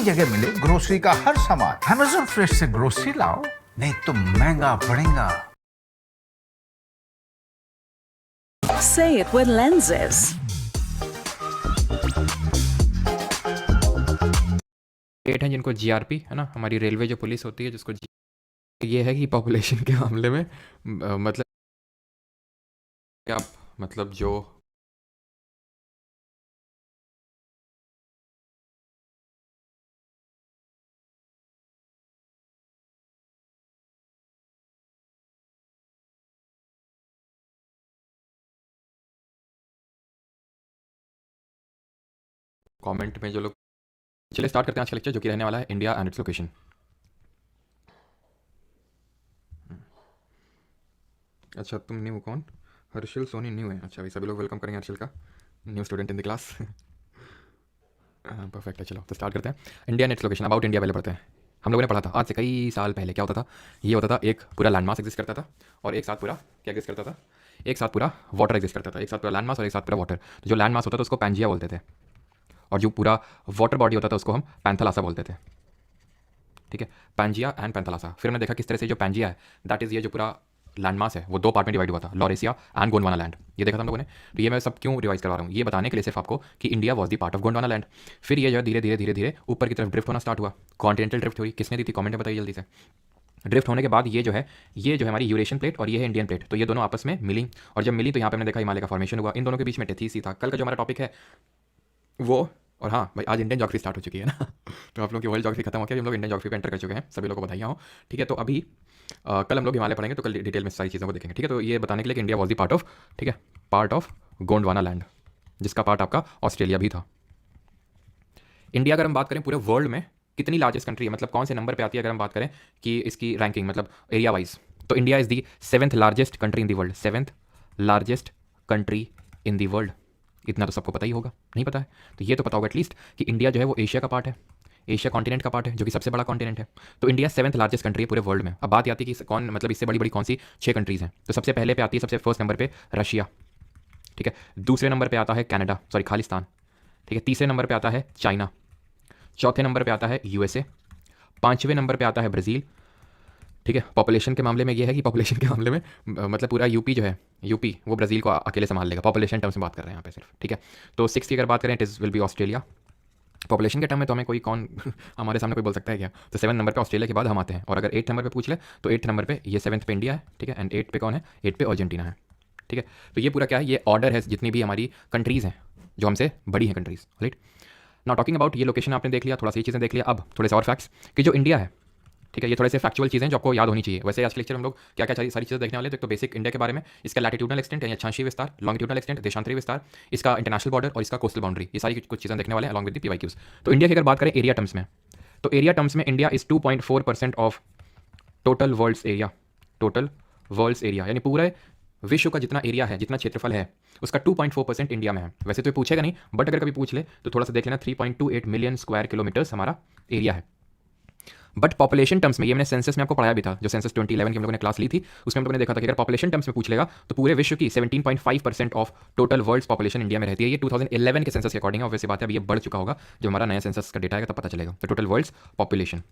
ही जगह मिले ग्रोसरी का हर सामान। अमेज़न फ्रेश से ग्रोसरी लाओ, नहीं तो महंगा पड़ेगा। Say it with lenses. State हैं जिनको जीआरपी है ना, हमारी रेलवे जो पुलिस होती है जिसको ये है कि पॉपुलेशन के मामले में मतलब क्या, मतलब जो कमेंट में जो लोग, चलिए स्टार्ट करते हैं आज का लेक्चर जो कि रहने वाला है इंडिया एंड इट्स लोकेशन। अच्छा तुम न्यू कौन? हर्षल सोनी न्यू है। अच्छा भाई सभी लोग वेलकम करेंगे हर्षल का, new student in the class. Perfect है, चलो तो स्टार्ट करते हैं। India and its location, about India पहले पढ़ते हैं। हम लोगों ने पढ़ा था आज से कई साल पहले क्या होता था, ये होता था एक पूरा लैंड मास एग्जिस्ट करता था और एक साथ पूरा क्या एग्जिस्ट करता था, एक साथ पूरा वाटर एग्जिस्ट करता था। एक साथ पूरा लैंड मास और एक साथ पूरा वाटर। तो जो लैंड मास होता था उसको पैंजिया बोलते थे और जो पूरा वाटर बॉडी होता था उसको हम पैंथलासा बोलते थे। ठीक है, पैंजिया एंड पैंथलासा। फिर हमने देखा किस तरह से जो पैंजिया है दैट इज़ ये जो पूरा लैंड मास है वो दो पार्ट में डिवाइड हुआ था, लॉरेसिया एंड गोंडवाना लैंड। ये देखा था हम लोगों ने। तो ये मैं सब क्यों रिवाइज करवा रहा हूँ, ये बताने के लिए सिर्फ आपको कि India was the part of Gondwana land. फिर ये जो है धीरे धीरे धीरे धीरे ऊपर की तरफ ड्रिफ्ट होना स्टार्ट हुआ। कॉन्टिनेंटल ड्रिफ्ट हुई, किसने दी थी कमेंट में बताइए जल्दी से। ड्रिफ्ट होने के बाद ये जो है हमारी यूरेशियन प्लेट और ये है इंडियन प्लेट, तो ये दोनों आपस में मिली और जब मिली तो यहाँ पे हमने देखा हिमालय का फॉर्मेशन हुआ। इन दोनों के बीच में टेथीस ही था। कल का जो हमारा टॉपिक है वो, और हाँ भाई आज इंडियन ज्योग्राफी स्टार्ट हो चुकी है ना। तो आप लोग की वर्ल्ड ज्योग्राफी खत्म हो गया, हम लोग इंडियन ज्योग्राफी पे एंटर कर चुके हैं। सभी लोगों को बधाइयाँ हो। ठीक है, तो अभी कल हम लोग हिमालय पढ़ेंगे तो कल डिटेल में सारी चीज़ों को देखेंगे। ठीक है, तो ये बताने के लिए कि India was the part of, ठीक है, पार्ट ऑफ गोंडवाना लैंड, जिसका पार्ट आपका ऑस्ट्रेलिया भी था। इंडिया अगर हम बात करें पूरे वर्ल्ड में कितनी लार्जेस्ट कंट्री है, मतलब कौन से नंबर पे आती है अगर हम बात करें कि इसकी रैंकिंग मतलब एरिया वाइज, तो India is the 7th largest country in the world. 7th largest country in the world, इतना तो सबको पता ही होगा। नहीं पता है तो ये तो पता होगा एटलीस्ट कि इंडिया जो है वो एशिया का पार्ट है, एशिया कॉन्टिनेंट का पार्ट है जो कि सबसे बड़ा कॉन्टिनेंट है। तो इंडिया 7th लार्जेस्ट कंट्री है पूरे वर्ल्ड में। अब बात आती है कि कौन, मतलब इससे बड़ी बड़ी कौन सी 6 कंट्रीज़ हैं। तो सबसे पहले पे आती है, सबसे फर्स्ट नंबर पे रशिया। ठीक है, दूसरे नंबर पे आता है कनाडा, सॉरी खालिस्तान। ठीक है, तीसरे नंबर पे आता है चाइना, चौथे नंबर पे आता है यूएसए, पांचवें नंबर पे आता है ब्राज़ील। ठीक है, पॉपुलेशन के मामले में ये है कि पॉपुलेशन के मामले में मतलब पूरा यूपी जो है, यूपी वो ब्राज़ील को अकेले संभाल लेगा। पॉपुलेशन टर्म्स में बात कर रहे हैं यहाँ पे सिर्फ। ठीक है, तो 6 की अगर बात करें it is will be Australia. Population के टर्म में तो हमें कोई कौन हमारे सामने कोई बोल सकता है क्या। तो 7 नंबर पे ऑस्ट्रेलिया के बाद हम आते हैं। और अगर 8 नंबर पे पूछ ले तो 8 नंबर पे ये 7th पे इंडिया है। ठीक है, एंड 8 पे कौन है, 8 पे अर्जेंटीना है। ठीक है, तो ये पूरा क्या है, ये ऑर्डर है जितनी भी हमारी कंट्रीज़ हैं जो हमसे बड़ी हैं countries. Right, now talking about ये लोकेशन आपने देख लिया, थोड़ा सा ये चीज़ें देख लिया। अब थोड़े से और फैक्ट्स कि जो इंडिया है, ठीक है, ये थोड़े से फैक्चुअल चीज़ें जो आपको याद होनी चाहिए। वैसे आज के लेक्चर हम लोग क्या क्या सारी चीज़ें देखने वाले हैं। तो बेसिक इंडिया के बारे में, इसका लैटिट्यूडनल एक्सटेंट यानी अक्षांशीय विस्तार, लॉन्गिट्यूडनल एक्सटेंट देशांतरीय विस्तार, इसका इंटरनेशनल बॉर्डर और इसका कोस्टल बाउंड्री, ये सारी कुछ चीज़ें देखने वाले हैं अलॉन्ग विद द पीवाईक्यूज। तो इंडिया की अगर बात करें एरिया टर्म्स में, तो एरिया टर्म्स में India is 2.4% of total world's area. Total world's area यानी पूरे विश्व का जितना एरिया है, जितना क्षेत्रफल है, उसका 2.4% इंडिया में है। वैसे तो ये पूछेगा नहीं, बट अगर कभी पूछ ले तो थोड़ा सा देख लेना, 3.28 मिलियन स्क्वायर किलोमीटर्स हमारा एरिया है। बट पॉपुलेशन टर्म्स में, ये मैंने सेंसस में आपको पढ़ाया भी था, जो सेंसस 2011 की हम लोगों ने क्लास ली थी, उसमें हम लोगों ने देखा था कि अगर पॉपुलेशन टर्म्स में पूछ लेगा तो पूरे विश्व की 17.5% of total world's population India में रहती है। ये 2011 के सेंसस के अकॉर्डिंग है, ऑब्वियसली बात है अभी ये बढ़ चुका होगा, जो हमारा नया सेंसस का डेटा आएगा तब पता चलेगा। तो टोटल वर्ल्ड्स पॉपुलेशन,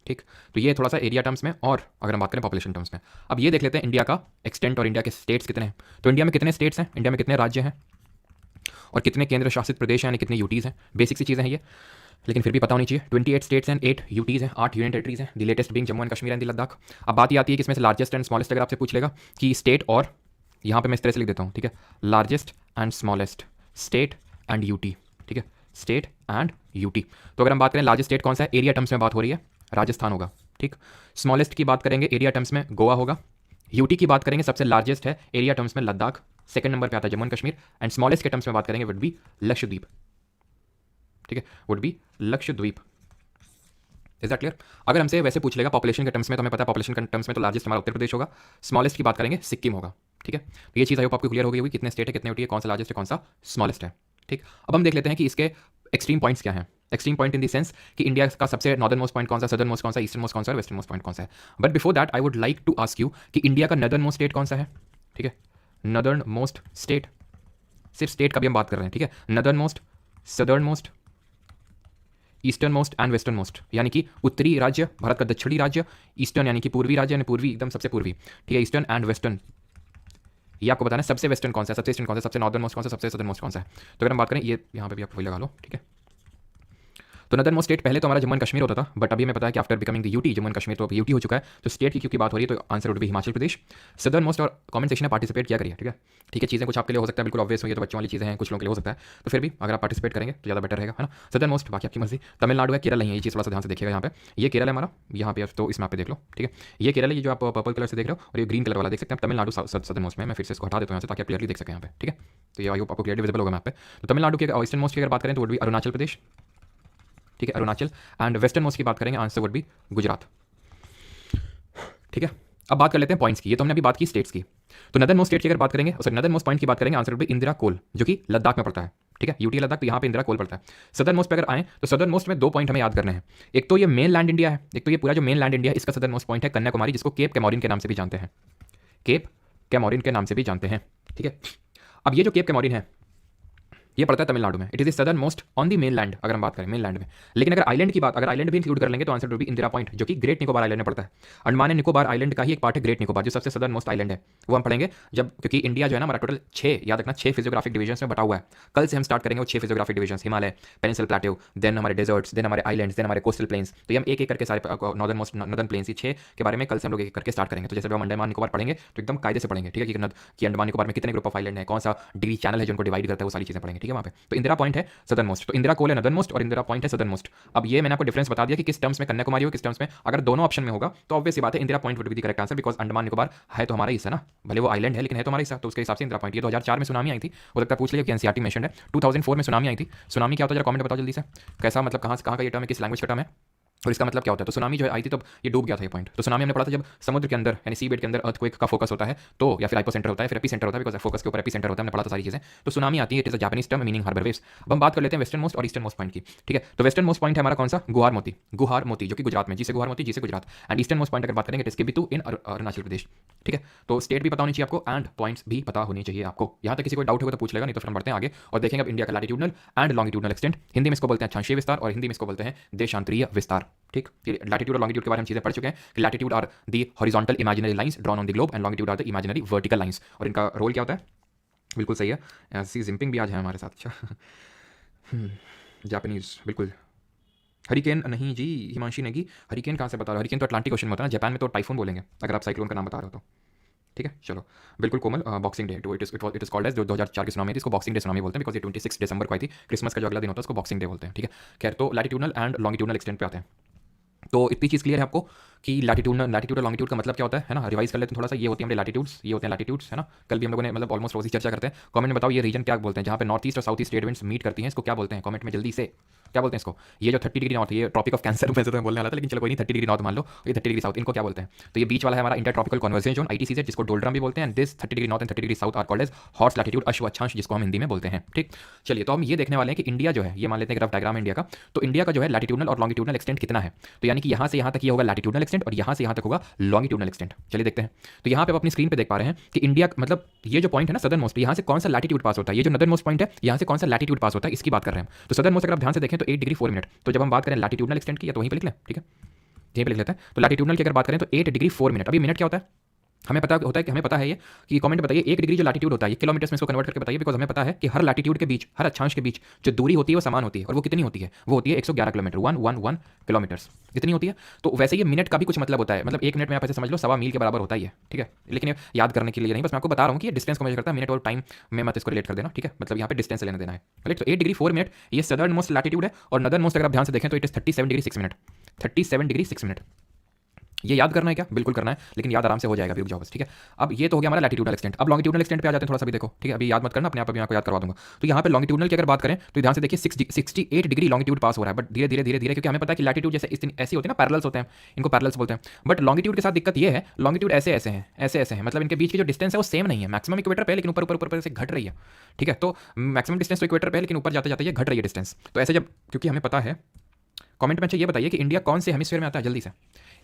ठीक, तो ये थोड़ा सा एरिया टर्म्स में। और अगर हम बात करें पॉपुलेशन टर्म्स में, अब ये देख लेते हैं इंडिया का एक्सटेंट और इंडिया के स्टेट्स कितने हैं। तो इंडिया में कितने स्टेट्स हैं, इंडिया में कितने राज्य हैं और कितने केंद्र शासित प्रदेश हैं, यानी कितने यूटीज़ हैं। बेसिक सी चीज़ें हैं ये, लेकिन फिर भी पता होनी चाहिए। 28 स्टेट्स एंड 8 यूटीज़ हैं, 8 यूनियन टेरिटरीज हैं, the latest being Jammu and Kashmir and Ladakh. अब बात ये आती है कि इसमें से लार्जेस्ट एंड स्मॉलेस्ट अगर आपसे पूछ लेगा कि स्टेट, और यहाँ पे मैं इस तरह से लिख देता हूँ, ठीक है, largest and smallest, state and UT. ठीक है, स्टेट एंड यूटी। तो अगर हम बात करें लार्जेस्ट स्टेट कौन सा है, एरिया टर्म्स में बात हो रही है, राजस्थान होगा। ठीक, स्मॉलेस्ट की बात करेंगे एरिया टर्म्स में गोवा होगा। यूटी की बात करेंगे सबसे लार्जेस्ट है एरिया टर्म्स में लद्दाख, सेकंड नंबर पे आता है Jammu and Kashmir, and smallest के टर्म्स में बात करेंगे वुड बी लक्षद्वीप। ठीक है, would be Lakshadweep. Is that clear. अगर हमसे वैसे पूछ लेगा पॉपुलेशन के टर्म्स में, तो हमें पता है पॉपुलेशन के टर्म्स में तो लार्जेस्ट हमारा उत्तर प्रदेश होगा, स्मॉलेस्ट की बात करेंगे सिक्किम होगा। ठीक है, तो ये चीज़ आई होप आपको क्लियर हो गई होगी, कितने स्टेट है, कितने यूटी है, कौन सा लार्जेस्ट है, कौन सा स्मॉलेस्ट है। ठीक, अब हम देख लेते हैं कि इसके एक्सट्रीम पॉइंट्स क्या हैं। Extreme point in the sense कि इंडिया का सबसे नॉर्दर्न मोस्ट पॉइंट कौन सा, सदर्न मोस्ट कौन सा, ईस्टर्न मोस्ट कौन सा, वेस्टर्न मोस्ट पॉइंट कौन सा है। But before that I would like to ask you कि इंडिया का नॉर्दर्न मोस्ट स्टेट कौन सा है। ठीक है, नॉर्दर्न मोस्ट स्टेट, सिर्फ स्टेट का भी हम बात कर रहे हैं। ठीक है, northern most, southern most, eastern most and western most, यानी कि उत्तरी राज्य, भारत का दक्षिणी राज्य, ईस्टर्न यानी कि पूर्वी राज्य, यानी पूर्वी एकदम सबसे पूर्वी, ठीक है, ईस्टर्न एंड वेस्टर्न। ये आपको बताना है सबसे वेस्टर्न कौन सा है, सबसे ईस्टर्न कौन सा है, सबसे नॉर्दर्न मोस्ट कौन सा, सबसे सदर्न मोस्ट कौन सा है। तो अगर हम बात करें, ये यहाँ पे भी आप वही लगा लो, ठीक है। तो नदर्न मोस्ट स्टेट पहले तो हमारा जम्मू एंड कश्मीर होता था, बट अभी हमें पता है कि after becoming the UT, Jammu and Kashmir तो यूटी हो चुका है। तो स्टेट की क्योंकि बात हो रही है तो answer would be Himachal Pradesh. Southern most, और कमेंट सेक्शन में पार्टिसिपेट किया करिए, ठीक है। ठीक है, चीज़ें कुछ आपके लिए हो सकता है बिल्कुल ऑब्वियस हो, ये तो बच्चों वाली चीज़ें हैं, कुछ लोगों के लिए हो सकता है, तो फिर भी अगर आप पार्टिसिपेट करेंगे तो ज़्यादा बेटर रहेगा, है ना। सदर्न मोस्ट बाकी आपकी मर्जी। तमिलनाडु है, केरल नहीं है, ये चीज़ थोड़ा सा ध्यान से देखिएगा। यहाँ पे ये केरल है हमारा, यहाँ पे तो इस मैप पे देख लो, ठीक है। ये केरल है, ये जो आप पर्पल कलर से देख रहे हो, और ये ग्रीन कलर वाला देख सकते हैं तमिलनाडु सदर्न मोस्ट में। मैं फिर से इसको हटा देता हूँ यहाँ से ताकि आप क्लियरली देख सकें यहाँ पे, ठीक है। तो ये आई होप आपको क्लियरली विजिबल होगा मैप पे। तो तमिलनाडु के ईस्टर्न मोस्ट की अगर बात करें तो वुड भी अरुणाचल प्रदेश, ठीक है, अरुणाचल। एंड वेस्टर्न मोस्ट की बात करेंगे, आंसर वुड भी गुजरात, ठीक है। अब बात कर लेते हैं पॉइंट्स की, ये तो हमने अभी बात की स्टेट्स की। तो नदर्न मोस्ट स्टेट की अगर बात करेंगे, सॉरी नदर्न मोस्ट पॉइंट की बात करेंगे, आंसर वुड बी इंदिरा कोल, जो कि लद्दाख में पड़ता है, ठीक है, यूटी लद्दाख, तो यहाँ पे इंदिरा कोल पड़ता है। सदर्न मोस्ट पे अगर आए तो सदर्न मोस्ट में 2 पॉइंट हमें याद करने हैं। एक तो ये मेन लैंड इंडिया है, एक तो ये पूरा जो मेन लैंड इंडिया है इसका सदर्न मोस्ट पॉइंट है कन्याकुमारी, जिसको केप कैमोरिन के नाम से भी जानते हैं, केप कैमोरिन के नाम से भी जानते हैं, ठीक है। अब ये जो केप कैमोरिन है ये पड़ता है तमिलनाडु में, it is the southern most on the main land अगर हम बात करें मेन लैंड में। लेकिन अगर आइलैंड की बात, अगर आइलैंड भी इंक्लूड कर लेंगे तो answer would be Indira point, जो कि ग्रेट निकोबार आइलैंड में पड़ता है। अंडमान एंड निकोबार आइलैंड का ही एक पार्ट है ग्रेट निकोबार, जो सबसे सदर्न मोस्ट आइलैंड है, वो हम पढ़ेंगे जब, क्योंकि इंडिया जो है ना हमारा टोटल 6, याद रखना 6 फिजियोग्राफिक डिवीजन में बटा हुआ है। कल से हम स्टार्ट करेंगे वो 6 physiographic division, Himalaya, peninsular plateau, then हमारे डेजर्ट्स, देन हमारे आइलैंड्स, देन हमारे कोस्टल प्लेन्स। तो ये हम एक एक करके सारे नॉर्दर्न मोस्ट नॉर्दर्न प्लेन्स, 6 के बारे में कल से हम लोग एक करके स्टार्ट करेंगे। तो जैसे हम अंडमान निकोबार पढ़ेंगे तो एकदम कायदे से पढ़ेंगे, ठीक है, कि अंडमान निकोबार में कितने ग्रुप ऑफ आइलैंड है, कौन सा डिग्री चैनल है जो उनको डिवाइड करता है, वो सारी चीजें पढ़ेंगे, ठीक है वहाँ पे। तो इंदिरा पॉइंट है सदर्न मोस्ट, तो इंदिरा कोल है नदर्न मोस्ट और इंदिरा पॉइंट है सदर्न मोस्ट। अब ये मैंने आपको डिफरेंस बता दिया कि किस टर्म्स में कन्याकुमारी हो, किस टर्म्स में, अगर दोनों ऑप्शन में होगा तो ऑब्वियस सी बात है Indira point would be the correct answer, because Andaman Nicobar है तो हमारा हिस्सा ना, भले वो आइलैंड है लेकिन है तो हमारा हिस्सा, तो उसके हिसाब से इंदिरा पॉइंट। ये 2004 में सुनामी आई थी, हो सकता है पूछ लिया कि एनसीईआरटी मेंशन है। 2004 में सुनामी आई थी, सुनामी क्या होता है जरा कमेंट बताओ जल्दी से, कैसा मतलब कहाँ का ये टर्म है, किस लैंग्वेज का टर्म है और इसका मतलब क्या होता है। तो सुनामी जो आई थी तब ये डूब गया था ये पॉइंट। तो सुनामी हमने पढ़ा था जब समुद्र के अंदर यानी सी बेड के अंदर अर्थक्वेक का फोकस होता है, तो या फिर हाइपोसेंटर होता है, फिर एपीसेंटर होता है, बिकॉज फोकस के ऊपर एपीसेंटर होता है, हमने पढ़ा था सारी चीजें। तो सुनामी आती है, it is a Japanese term meaning harbour waves. अब हम बात कर लेते हैं वेस्टर्न मोस्ट और ईस्टर्न मोस्ट पॉइंट की, ठीक है। तो वेस्टर्न मोस्ट पॉइंट है हमारा कौन सा, गुहार मोती, गुहार मोती जो कि गुजरात में, जिसे गुहार मोती जिसे Gujarat. And eastern most point अगर बात करेंगे इसके भी इन अरुणाचल प्रदेश, ठीक है। तो स्टेट भी पता होनी चाहिए आपको एंड पॉइंट्स भी पता होनी चाहिए आपको। यहाँ तक किसी को डाउट होगा तो पूछ लेगा, नहीं तो फिर हम बढ़ते हैं आगे और देखेंगे अब इंडिया का latitudinal and longitudinal extent. Hindi में इसको बोलते हैं अक्षांशीय विस्तार और हिंदी में इसको बोलते हैं देशांतरीय विस्तार, ठीक। लैटिट्यूड और लॉन्गिट्यूड के बारे में चीजें पढ़ चुके हैं कि latitude are the horizontal imaginary lines drawn on the globe and longitude are the imaginary vertical lines. और इनका रोल क्या होता है, बिल्कुल सही है, सी जिनपिंग भी आज है हमारे साथ, अच्छा जापानीज बिल्कुल। हरिकेन नहीं जी, हिमांशी नेगी, हरिकेन कहाँ से बता रहा हो, हरिकेन तो अटलांटिक ओशन में होता है ना, जापान में तो टाइफून बोलेंगे अगर आप साइक्लोन का नाम बता रहे हो तो, ठीक है। चलो बिल्कुल Komal, Boxing Day too it is called as, जो 2004 की सुनामी थी इसको बॉक्सिंग डे सुनामी बोलते हैं, बिकॉज ये 26 दिसंबर को आई थी, क्रिसमस का जो अगला दिन होता है उसको बॉक्सिंग डे बोलते हैं, ठीक है। खैर तो लैटिट्यूडनल एंड लॉन्गिट्यूडनल एक्सटेंट पे आते हैं। तो इतनी चीज़ क्लियर है आपको कि लैटिट्यूड और लॉन्गिट्यूड का मतलब क्या होता है ना, रिवाइज कर लेते हैं थोड़ा सा। ये होती है हमारे लैटिट्यूड्स, ये होते हैं लैटिट्यूड्स, है ना। कल भी हम लोगों ने मतलब ऑलमोस्ट रोज ही चर्चा करते हैं। कमेंट में बताओ ये रीजन क्या बोलते हैं, जहाँ पे नॉर्थ ईस्ट और south east trade winds meet करती हैं, इसको क्या बोलते हैं, कमेंट में जल्दी से क्या बोलते हैं इसको। ये जो 30 डिग्री नॉर्थ, ये ट्रॉपिक ऑफ कैंसर में से तो मैं बोलने वाला था, लेकिन चलो कोई नहीं, 30 डिग्री नॉर्थ मान लो, ये 30 डिग्री साउथ, इनको क्या बोलते हैं। तो ये बीच वाला है हमारा inter tropical convergence zone, ITCZ, जिसको डोल्ड्रम भी बोलते हैं। This 30 degree north and 30 degree south are called as hot latitude, अश्व अक्षांश, जिसको हम हिंदी में बोलते हैं, ठीक। चलिए तो हम ये देखने वाले हैं कि इंडिया जो है, ये मान लेते हैं रफ डायग्राम इंडिया का, तो इंडिया का जो है लैटिट्यूडनल और लॉन्गिट्यूडनल एक्सटेंट कितना है। तो यानी कि यहाँ से यहाँ तक ये होगा लैटिट्यूडनल एक्सटेंट और यहाँ से यहाँ तक होगा लॉन्गिट्यूडनल एक्सटेंट। चलिए देखते हैं। तो यहाँ पे आप अपनी स्क्रीन पे देख पा रहे हैं कि इंडिया मतलब ये जो पॉइंट है ना सदर्न मोस्ट, यहाँ से कौन सा लैटिट्यूड पास होता है, ये जो नदर्न मोस्ट पॉइंट है यहाँ से कौन सा लैटिट्यूड पास होता है, इसकी बात कर रहे हैं। तो सदर्न मोस्ट अगर आप ध्यान से देखें तो 8 डिग्री 4 मिनट। तो जब हम बात करें लैटिट्यूडनल एक्सटेंट की, या तो वहीं पे लिख लें, ठीक है, यहीं पे लिख लेते हैं। तो लैटिट्यूडनल की अगर बात करें तो 8 डिग्री 4 मिनट। अभी मिनट क्या होता है हमें पता होता है कि हमें पता है ये कि कमेंट बताइए 1 डिग्री जो लैटिट्यूड होता है ये किलोमीटर्स में इसको कन्वर्ट करके बताइए, बिकॉज हमें पता है कि हर लैटिट्यूड के बीच, हर अक्षांश के बीच जो दूरी होती है वो समान होती है। और वो कितनी होती है, वो होती है 111 किलोमीटर, 111 किलोमीटर्स इतनी होती है। तो वैसे ये मिनट का भी कुछ मतलब होता है, मतलब 1 मिनट में आप ऐसे समझ लो 1.25 मील के बराबर होता ही है, ठीक है। लेकिन ये याद करने के लिए नहीं, बस मैं आपको बता रहा हूँ कि ये डिस्टेंस को मेजर करता है, मिनट और टाइम में मत इसको रिलेट कर देना, ठीक है। मतलब यहाँ पे डिस्टेंस लेना देना है, राइट। तो 8 डिग्री 4 मिनट ये सदर्न मोस्ट लैटिट्यूड है, और नदर्न मोस्ट अगर आप ध्यान से देखें तो it is 37 degree 6 minute, 37 degree 6 minute. ये याद करना है क्या, बिल्कुल करना है, लेकिन याद आराम से हो जाएगा, रुक जाओ बस, ठीक है। अब ये तो हो गया हमारा लैटिट्यूडनल एक्सटेंट। अब लॉन्गिट्यूडनल एक्सटेंट पे आ जाते हैं, थोड़ा सा भी देखो, ठीक है। अभी याद मत करना, अपने आप अभी आपको याद करवा दूंगा। तो यहाँ पे लॉन्गिट्यूडनल की अगर बात करें तो ध्यान से देखिए 68 डिग्री लॉन्गिट्यूड पास हो रहा है, बट धीरे धीरे धीरे धीरे, क्योंकि हमें पता है कि लैटिट्यूड जैसे ऐसे होते हैं ना, पैरेलल्स होते हैं, इनको पैरेलल्स बोलते हैं। बट लॉन्गिट्यूड के साथ दिक्कत ये है, लॉन्गिट्यूड ऐसे ऐसे हैं, ऐसे ऐसे हैं, मतलब इनके बीच की जो डिस्टेंस है वो सेम नहीं है। मैक्सिमम इक्वेटर पे, लेकिन ऊपर ऊपर ऊपर से घट रही है, ठीक है। तो मैक्सिमम डिस्टेंस तो इक्वेटर पे, लेकिन ऊपर जाते जाते ये घट रही है डिस्टेंस। तो ऐसे जब, क्योंकि हमें पता है, कमेंट में अच्छा ये बताइए कि इंडिया कौन से हेमिस्फीयर में आता है, जल्दी से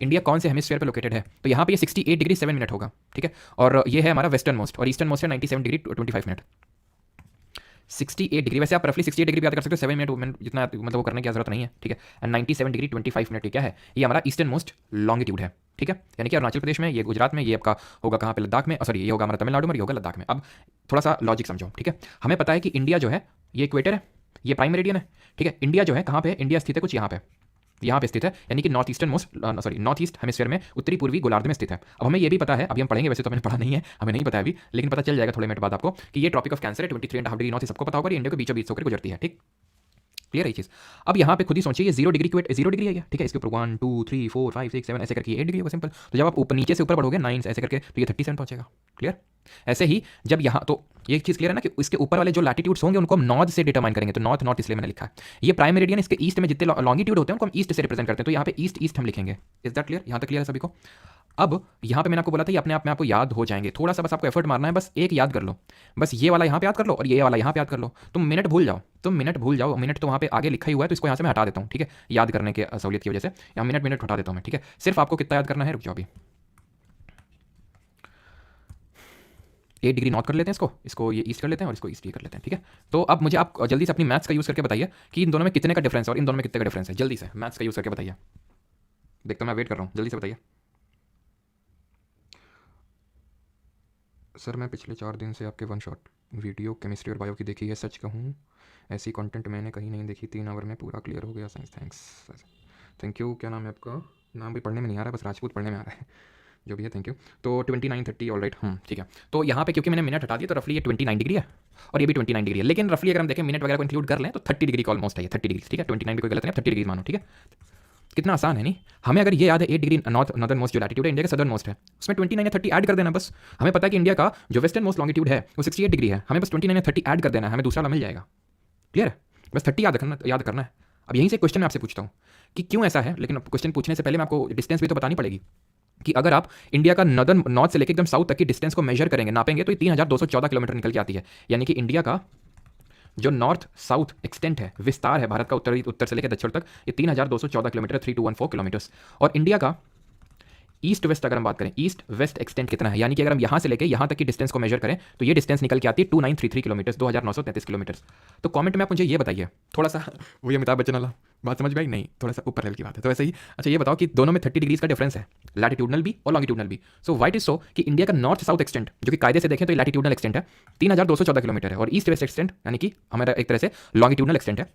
इंडिया कौन से हेमिस्फीयर पे लोकेटेड है। तो यहाँ पे ये 68 डिग्री 7 मिनट होगा, ठीक है। और ये है हमारा वेस्टर्न मोस्ट, और ईस्टर्न मोस्ट है 97 डिग्री 25 मिनट। 68 डिग्री, वैसे आप रफली 68 डिग्री याद कर सकते हो, 7 मिनट जितना मतलब वो करने की जरूरत नहीं है, ठीक है। एंड 97 डिग्री 25 मिनट क्या है, ये हमारा ईस्टर्न मोस्ट लॉन्गिट्यूड है, ठीक है। यानी कि अरुणाचल प्रदेश में, ये गुजरात में, ये आपका होगा कहाँ पे, लद्दाख में, सॉरी ये होगा हमारा तमिलनाडु में, ये होगा लद्दाख में। अब थोड़ा सा लॉजिक समझो, ठीक है। हमें पता है कि इंडिया जो है ये इक्वेटर है, ये प्राइम मेरिडियन है, ठीक है। इंडिया जो है कहाँ पे है, इंडिया स्थित है कुछ यहाँ पे स्थित है, यानी कि नॉर्थ ईस्ट हेमिस्फीयर में, उत्तरी पूर्वी गोलार्ध में स्थित है। अब हमें ये भी पता है, अभी हम पढ़ेंगे, वैसे तो मैंने पढ़ा नहीं है, हमें नहीं पता है अभी, लेकिन पता चल जाएगा थोड़े मिनट बाद आपको कि ये ट्रॉपिक ऑफ कैंसर है, 23.5 डिग्री नॉर्थ, सबको पता होगा, ये इंडिया के बीचों बीच होकर गुजरती है, ठीक। क्लियर है ये चीज़। अब यहाँ पे खुद ही सोचिए, ये 0 डिग्री की 0 डिग्री है क्या, ठीक है। इसके ऊपर 1 2 3 4 5 6 7 ऐसे करके 8 डिग्री होगा सिंपल। तो जब आप ऊपर नीचे से ऊपर बढ़ोगे 9 ऐसे करके, तो ये 37 पहुंचेगा। क्लियर। ऐसे ही जब यहाँ, तो ये चीज़ क्लियर है ना कि इसके ऊपर वाले जो लैटिट्यूड्स होंगे उनको हम नॉर्थ से डिटरमाइन करेंगे, तो नॉर्थ इसलिए मैंने लिखा है। ये प्राइम मेरिडियन, इसके ईस्ट में जितने लॉन्गिट्यूड होते हैं उनको हम ईस्ट से रिप्रेजेंट करते हैं, तो यहाँ पे ईस्ट हम लिखेंगे। इज दैट क्लियर, यहाँ तक क्लियर है सभी को। अब यहाँ पे मैंने आपको बोला था ये अपने आप में आपको याद हो जाएंगे, थोड़ा सा बस आपको एफर्ट मारना है, बस एक याद कर लो, बस ये वाला यहाँ पे याद कर लो और ये वाला यहाँ पे याद कर लो। तुम मिनट भूल जाओ, मिनट तो वहाँ पे आगे लिखा ही हुआ है, तो इसको यहाँ से मैं हटा देता हूँ, ठीक है, याद करने के सहूलियत की वजह से यहाँ मिनट हटा देता हूँ मैं, ठीक है। सिर्फ आपको कितना याद करना है, रुक जाओ अभी, 8 डिग्री नॉर्थ कर लेते हैं, इसको ये ईस्ट कर लेते हैं और इसको ईस्ट कर लेते हैं, ठीक है। तो अब मुझे आप जल्दी से अपनी मैथ्स का यूज़ करके बताइए कि इन दोनों में कितने का डिफरेंस है और इन दोनों में कितने का डिफरेंस है, जल्दी से मैथ्स का यूज़ करके बताइए। देखता हूँ, मैं वेट कर रहा हूँ, जल्दी से बताइए। सर मैं पिछले 4 दिन से आपके वन शॉट वीडियो केमिस्ट्री और बायो की देखी है, सच कहूँ ऐसी कंटेंट मैंने कहीं नहीं देखी, 3 आवर में पूरा क्लियर हो गया साइंस। Thank you. क्या नाम है आपका? नाम भी पढ़ने में नहीं आ रहा है, बस राजपूत पढ़ने में आ रहा है, जो भी है थैंक यू। तो 29:30 ऑल राइट, ठीक है। तो यहाँ पे क्योंकि मैंने मिनट हटा दिया तो रफली ये 29 डिग्री है और ये भी 29 डिग्री है, लेकिन रफली अगर हम देखें मिनट वगैरह को इंक्लूड कर लें तो 30 डिग्री का ऑलमोस्ट है ये, 30 डिग्री, ठीक है। 29 भी कोई गलत नहीं, 30 डिग्री मानो, ठीक है। कितना आसान है नहीं। हमें अगर ये याद है 8 डिग्री नॉर्दर्न मोस्ट जो लैटिट्यूड है इंडिया का, सदर्न मोस्ट है, उसमें 29 या 30 ऐड कर देना बस। हमें पता है कि इंडिया का जो वेस्टर्न मोस्ट लॉन्गिट्यूड है वो 68 डिग्री है, हमें बस 29 या 30 ऐड कर देना है, हमें दूसरा वाला मिल जाएगा। क्लियर है, बस 30 याद करना है। अब यहीं से क्वेश्चन मैं आपसे पूछता हूँ कि क्यों ऐसा है, लेकिन क्वेश्चन पूछने से पहले मैं आपको डिस्टेंस भी तो बतानी पड़ेगी कि अगर आप इंडिया का नॉर्थ से लेकर एकदम साउथ तक की डिस्टेंस को मेजर करेंगे, नापेंगे, तो ये 3214 किलोमीटर निकल के आती है। यानी कि इंडिया का जो नॉर्थ साउथ एक्सटेंट है, विस्तार है भारत का उत्तर से लेकर दक्षिण तक, ये 3214 किलोमीटर, 3214 किलोमीटर्स। और इंडिया का ईस्ट वेस्ट अगर हम बात करें, ईस्ट वेस्ट एक्सटेंट कितना है, यानी कि अगर हम यहाँ से लेकर यहाँ तक की डिस्टेंस को मेजर करें तो ये डिस्टेंस निकल के आती है 2933 किलोमीटर, 2933 किलोमीटर। तो कमेंट में आप मुझे ये बताइए, थोड़ा सा वही अमिताभ बच्चन वाला बात समझ में आई नहीं, थोड़ा सा ऊपर लेवल की बात है, तो वैसे ही अच्छा ये बताओ कि दोनों में 30 डिग्रीज का डिफरेंस है, लैटिट्यूडनल भी और लॉन्गिट्यूडनल भी। सो वाइट इज सो कि इंडिया का नॉर्थ साउथ एक्सटेंट जो कि कायदे से देखें तो ये लैटिट्यूडनल एक्सटेंट है 3214 किलोमीटर है, और ईस्ट वेस्ट एक्सटेंट यानी कि हमारा एक तरह से लॉन्गिट्यूडनल एक्सटेंट है।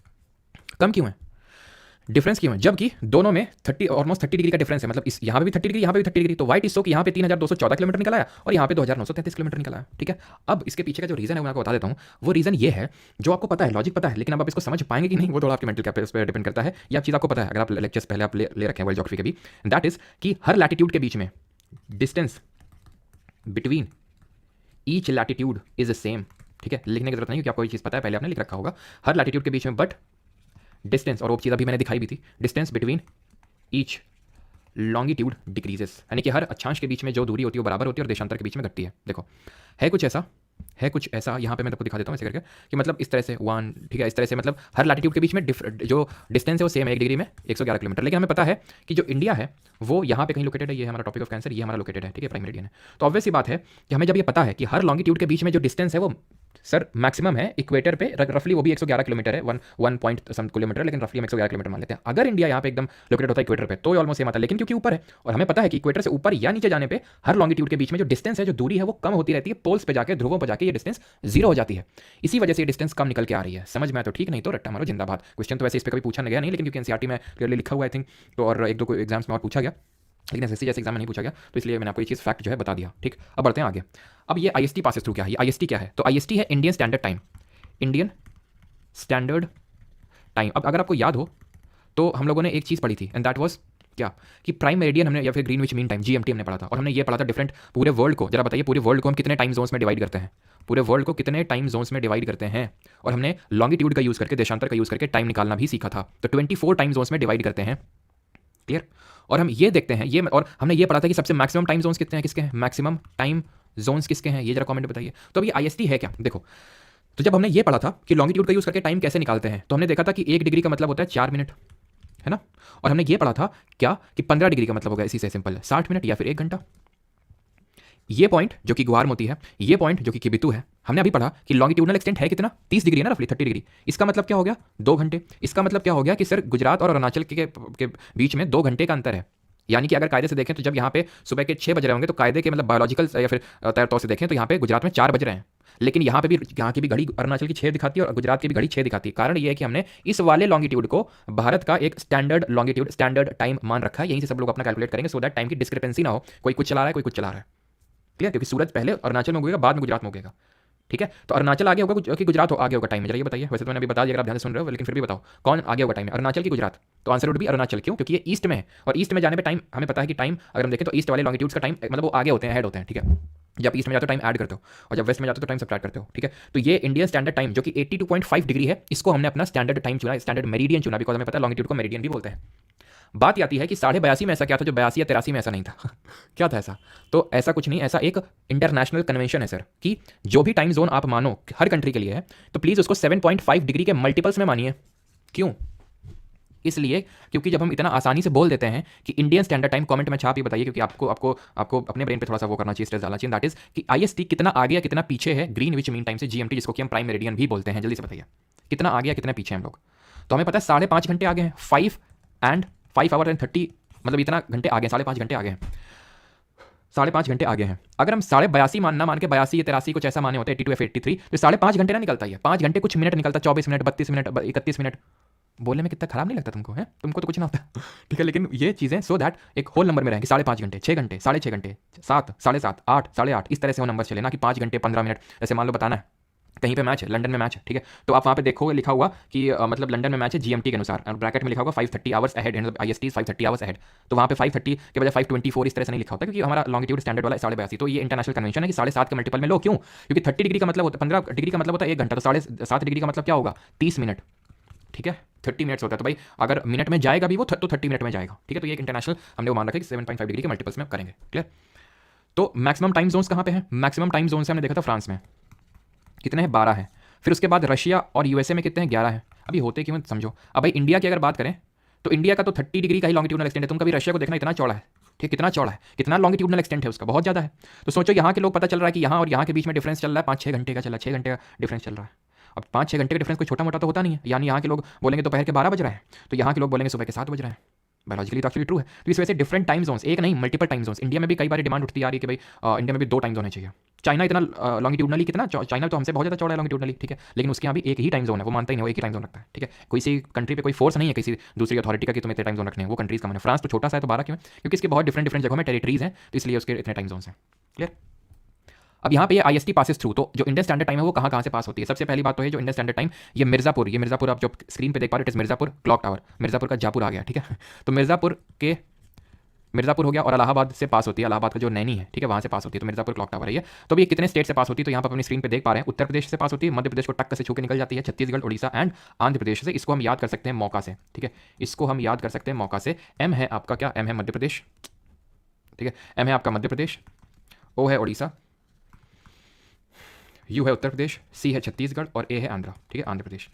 कम क्यों है, डिफरेंस क्यों है, जबकि दोनों में ऑलमोस्ट 30 डिग्री का डिफरेंस है, मतलब इस यहाँ पे भी 30 डिग्री, यहाँ पे भी 30 डिग्री। तो वाइट इज सो कि यहाँ पे 3214 किलोमीटर निकला है और यहाँ पे 2933 किलोमीटर निकला है, ठीक है। अब इसके पीछे का जो रीजन है वो मैं आपको बता देता हूँ। वो रीजन ये है जो आपको पता है, लॉजिक पता है, लेकिन अब आप इसको समझ पाएंगे कि नहीं वो थोड़ा आपके मेंटल कैपेसिटी पर डिपेंड करता है। ये आप चीज़ आपको पता है अगर आप लेक्चर्स पहले आप ले रखे हैं वर्ल्ड ज्योग्राफी के भी, दैट इज कि हर लैटिट्यूड के बीच में distance between each latitude is same, ठीक है। लिखने की जरूरत नहीं क्योंकि आपको ये चीज़ पता है, पहले आपने लिख रखा होगा हर लैटिट्यूड के बीच में, बट डिस्टेंस, और वो चीज़ अभी मैंने दिखाई भी थी, distance between each longitude decreases, यानी कि हर अक्षांश के बीच में जो दूरी होती है वो बराबर होती है और देशांतर के बीच में घटती है। देखो है कुछ ऐसा यहाँ पे मैं आपको दिखा देता हूँ ऐसे करके कि मतलब इस तरह से 1, ठीक है, इस तरह से मतलब हर लैटिट्यूड के बीच में जो डिस्टेंस है वो सेम है, 1 डिग्री में 111 किलोमीटर। लेकिन हमें पता है कि जो इंडिया है वो यहाँ पे कहीं लोकेटेड है, ये हमारा टॉपिक ऑफ कैंसर, ये हमारा लोकेटेड है, ठीक है, प्राइम मेरिडियन है। तो ऑब्वियस सी बात है कि हमें जब ये पता है कि हर लॉन्गिट्यूड के बीच में जो डिस्टेंस है वो सर मैक्सिमम है इक्वेटर पे, रफली वो भी 111 किलोमीटर है, 1 पॉइंट सम किलोमीटर, लेकिन रफली हम 111 किलोमीटर मान लेते हैं। अगर इंडिया यहाँ पे एकदम लोकेटेड होता है इक्वेटर पे तो ऑलमोस्ट सेम आता है, लेकिन क्योंकि ऊपर है और हमें पता है कि इक्वेटर से ऊपर या नीचे जाने पे हर लॉन्गिट्यूड के बीच में जो डिस्टेंस है, जो दूरी है वो कम होती रहती है, पोल्स पे जाके, ध्रुवों पे जाके ये डिस्टेंस 0 हो जाती है। इसी वजह से ये डिस्टेंस कम निकल के आ रही है। समझ में आया तो ठीक, नहीं तो रट्टा मारो जिंदाबाद। क्वेश्चन तो वैसे इस पर कभी पूछा गया नहीं, लेकिन क्योंकि एनसीईआरटी में क्लियरली लिखा हुआ आई थिंक, तो और 1-2 एग्जाम्स में और पूछा गया, लेकिन एसएससी जैसे एग्जाम में नहीं पूछा गया, तो इसलिए मैंने आपको ये चीज़ फैक्ट जो है बता दिया। ठीक, अब बढ़ते हैं आगे। अब ये आईएसटी पासेस थ्रू क्या है, आईएसटी क्या है? तो आईएसटी है Indian standard time, Indian standard time. अब अगर आपको याद हो तो हम लोगों ने एक चीज़ पढ़ी थी एंड दैट वाज क्या कि प्राइम मेरिडियन हमने या फिर ग्रीनविच मीन टाइम जीएमटी हमने पढ़ा था, और हमने ये पढ़ा था डिफरेंट पूरे वर्ल्ड को। जरा बताइए पूरे वर्ल्ड को हम कितने टाइम जोन्स में डिवाइड करते हैं, पूरे वर्ल्ड को कितने टाइम जोन्स में डिवाइड करते हैं, और हमने लॉन्गिट्यूड का यूज़ करके, देशांतर का यूज़ करके टाइम निकालना भी सीखा था। तो 24 टाइम जोन्स में डिवाइड करते हैं, क्लियर। और हम ये देखते हैं ये, और हमने ये पढ़ा था कि सबसे मैक्सिमम टाइम जोन्स कितने हैं, किसके हैं, मैक्सिमम टाइम जोन्स किसके हैं, ये जरा कमेंट में बताइए। तो अब ये आईएसटी है क्या? देखो, तो जब हमने ये पढ़ा था कि लॉन्गिट्यूड का यूज़ करके टाइम कैसे निकालते हैं, तो हमने देखा था कि 1 डिग्री का मतलब होता है 4 मिनट, है ना। और हमने ये पढ़ा था क्या कि 15 डिग्री का मतलब होगा इसी से सिंपल 60 मिनट या फिर 1 घंटा। ये पॉइंट जो कि गुआरमोती है, ये पॉइंट जो कि किबितू है, हमने अभी पढ़ा कि लॉन्गिट्यूडनल एक्सटेंट है कितना, 30 डिग्री है ना, रफली 30 डिग्री। इसका मतलब क्या हो गया, 2 घंटे। इसका मतलब क्या हो गया कि सर गुजरात और अरुणाचल के बीच में 2 घंटे का अंतर है। यानी कि अगर कायदे से देखें तो जब यहाँ पे सुबह के 6 बज रहे होंगे तो कायदे के मतलब बायोलॉजिकल या फिर तौर से देखें तो यहाँ पे गुजरात में 4 बज रहे हैं, लेकिन यहाँ पे भी, यहाँ की भी घड़ी अरुणाचल की 6 दिखाती है और गुजरात की भी घड़ी 6 दिखाती है। कारण ये है कि हमने इस वाले लॉन्गिट्यूड को भारत का एक स्टैंडर्ड लॉन्गिट्यूड, स्टैंडर्ड टाइम मान रखा है। यहीं से सब लोग अपना कैलकुलेट करेंगे सो दैट टाइम की डिस्क्रिपेंसी ना हो, कोई कुछ चला रहा है कोई कुछ चला रहा है। क्लियर, क्योंकि सूरज पहले अरुणाचल में उगेगा बाद में गुजरात में उगेगा। ठीक है, तो अरुणाचल आगे होगा कि गुजरात आगे होगा टाइम में, जरा ये बताइए। वैसे तो मैंने अभी बता दिया अगर आप ध्यान से सुन रहे हो, लेकिन फिर भी बताओ कौन आगे होगा टाइम में, अरुणाचल की गुजरात? तो आंसर वुड भी अरुणाचल। क्यों? क्योंकि ये ईस्ट में है और ईस्ट में जाने पे टाइम हमें पता है कि टाइम अगर हम देखें तो ईस्ट वाले लॉन्गिट्यूड्स का टाइम मतलब वो आगे होते हैं, हेड होते हैं। ठीक है, जब ईस्ट में जाते हो टाइम ऐड करते हो और जब वेस्ट में जाते हो तो टाइम सब्ट्रैक्ट करते हो। ठीक है, तो ये इंडियन स्टैंडर्ड टाइम जो कि 82.5 डिग्री है, इसको हमने अपना स्टैंडर्ड टाइम चुना, स्टैंडर्ड मेरिडियन चुना, बिकॉज हमें पता है लॉन्गिट्यूड को मेरिडियन भी बोलते हैं। बात आती है कि 82.5 में ऐसा क्या था जो 82 या 83 में ऐसा नहीं था क्या था ऐसा? तो ऐसा कुछ नहीं, ऐसा एक इंटरनेशनल कन्वेंशन है सर कि जो भी टाइम जोन आप मानो हर कंट्री के लिए है तो प्लीज़ उसको 7.5 डिग्री के मल्टीपल्स में मानिए। क्यों? इसलिए क्योंकि जब हम इतना आसानी से बोल देते हैं कि इंडियन स्टैंडर्ड टाइम, कमेंट में छाप ही बताइए, क्योंकि आपको आपको आपको अपने ब्रेन पे थोड़ा सा वो करना चाहिए, स्ट्रेस डालना चाहिए, दैट इज कि आईएसटी कितना आगे या कितना पीछे है ग्रीन विच मीन टाइम से, जीएमटी जिसको कि हम प्राइम मेरिडियन भी बोलते हैं। जल्दी से बताइए कितना आगे या कितना पीछे हम लोग? तो हमें पता है 5.5 घंटे आगे हैं, 5 आवर एंड 30, मतलब इतना घंटे आगे हैं, 5.5 घंटे आगे हैं, 5.5 घंटे आगे हैं। अगर हम 82.5 मान के 82 या 83 कुछ ऐसा माने होते हैं, 82 या 83, तो 5.5 घंटे ना निकलता है, 5 घंटे कुछ मिनट निकलता, 24 मिनट, 32 मिनट, 31 मिनट। बोलने में कितना खराब नहीं लगता तुमको? है तुमको तो कुछ ना होता ठीक है, लेकिन ये चीज़ें सो दैट एक होल नंबर में रहेंगे। 5.5 घंटे, 6 घंटे, 6.5 घंटे, 7, 7.5, 8, 8.5, इस तरह से वो नंबर चले ना कि 5 घंटे 15 मिनट। जैसे मान लो बताना है कहीं पे मैच है, लंदन में मैच है, ठीक है, तो आप वहाँ पे देखोगे लिखा हुआ कि मतलब लंदन में मैच है जीएमटी के अनुसार, और ब्रैकेट में लिखा होगा 5:30 आवर्स अहेड, मतलब आईएसटी 5:30 आवर्स अहेड। तो वहाँ पे 5:30 के बजाय 5:24 इस तरह से नहीं लिखा होता, क्योंकि हमारा लॉन्गिट्यूड स्टैंडर्ड वाला 82.5। तो ये इंटरनेशनल कन्वेंशन है कि 7.5 के मल्टीपल में लो। क्यों? क्योंकि 30 डिग्री का मतलब होता है, 15 डिग्री का मतलब होता है 1 घंटा, तो 7.5 डिग्री का मतलब क्या होगा? 30 मिनट। ठीक है, 30 मिनट्स होता है, तो भाई अगर मिनट में जाएगा भी वो तो 30 मिनट में जाएगा। ठीक है, तो ये एक इंटरनेशनल हमने वो मान रखा है कि 7.5 डिग्री के मल्टीपल्स में करेंगे। क्लियर? तो मैक्सिमम टाइम जोन्स कहाँ पे है? मैक्सिमम टाइम जोन से हमने देखा था फ्रांस में कितने हैं, 12 है। फिर उसके बाद रशिया और यूएसए में कितने हैं? 11 है। अभी होते क्यों समझो। अब भाई इंडिया की अगर बात करें तो इंडिया का तो 30 डिग्री का ही लॉन्गिट्यूडनल एक्सटेंट है। तुम कभी रशिया को देखना, इतना चौड़ा है। ठीक, कितना चौड़ा है, कितना लॉन्गिट्यूडनल एक्सटेंट है उसका, बहुत ज़्यादा है। तो सोचो यहाँ के लोग, पता चल रहा है कि यहाँ और यहाँ के बीच में डिफरेंस चल रहा है 5-6 घंटे का, चला 6 घंटे का डिफरेंस चल रहा है। अब 5-6 घंटे का डिफरेंस कोई छोटा मोटा तो होता नहीं है। यानी यहाँ के लोग बोलेंगे दोपहर के 12 बज रहे हैं, तो यहाँ के लोग बोलेंगे सुबह के 7 बज रहे हैं। बायोलॉजिकली तो एक्चुअली ट्रू है। तो इस वजह से डिफरेंट टाइम जोन्स, एक नहीं मल्टीपल टाइम जोन्स। इंडिया में भी कई बार डिमांड उठती आ रही है कि भाई इंडिया में भी 2 टाइम जोन होने चाहिए। चाइना इतना लॉन्गिट्यूडनली कितना, चाइना तो हमसे बहुत ज़्यादा चौड़ा है लॉन्गिट्यूडनली, ठीक है, लेकिन उसके यहाँ भी एक ही टाइम जोन है, वो मानता ही नहीं, वो एक ही टाइम जोन रखता है। ठीक है, कोई सी कंट्री पे कोई फोर्स नहीं है किसी दूसरी अथॉरिटी का कि तुम्हें इतने टाइम जोन रखने हैं, वो कंट्रीज का मन है। फ्रांस तो छोटा सा है तो 12 क्यों है? क्योंकि इसके बहुत डिफरेंट जगहों में टेरिटरीज हैं, तो इसलिए उसके इतने टाइम जोन्स हैं। क्लियर? अब यहाँ पे ये आईएसटी पासेस थ्रू, तो जो इंडियन स्टैंडर्ड टाइम है वो कहाँ से पास होती है? सबसे पहली बात तो है जो इंडियन स्टैंडर्ड टाइम, ये मिर्जापुर आप जो स्क्रीन पे देख पा रहे हो, it is Mirzapur clock tower, Mirzapur का जापुर आ गया। ठीक है, तो मिर्जापुर हो गया और इलाहाबाद से पास होती है, इलाहाबाद का जो नैनी है, ठीक है, वहाँ से पास होती है, तो मिर्जापुर क्लॉक टावर है ये। तो ये कितने स्टेट से पास होती है? तो यहाँ पर अपनी स्क्रीन पे देख पा रहे हैं, उत्तर प्रदेश से पास होती है, मध्य प्रदेश को टक्कर से छू के निकल जाती है, छत्तीसगढ़, उड़ीसा एंड आंध्र प्रदेश से। इसको हम याद कर सकते हैं मौका से। ठीक है, इसको हम याद कर सकते हैं मौका से। एम है आपका क्या? एम है मध्य प्रदेश। ठीक है, एम है आपका मध्य प्रदेश, ओ है उड़ीसा, यू है उत्तर प्रदेश, सी है छत्तीसगढ़ और ए है आंध्र। ठीक है, आंध्र प्रदेश।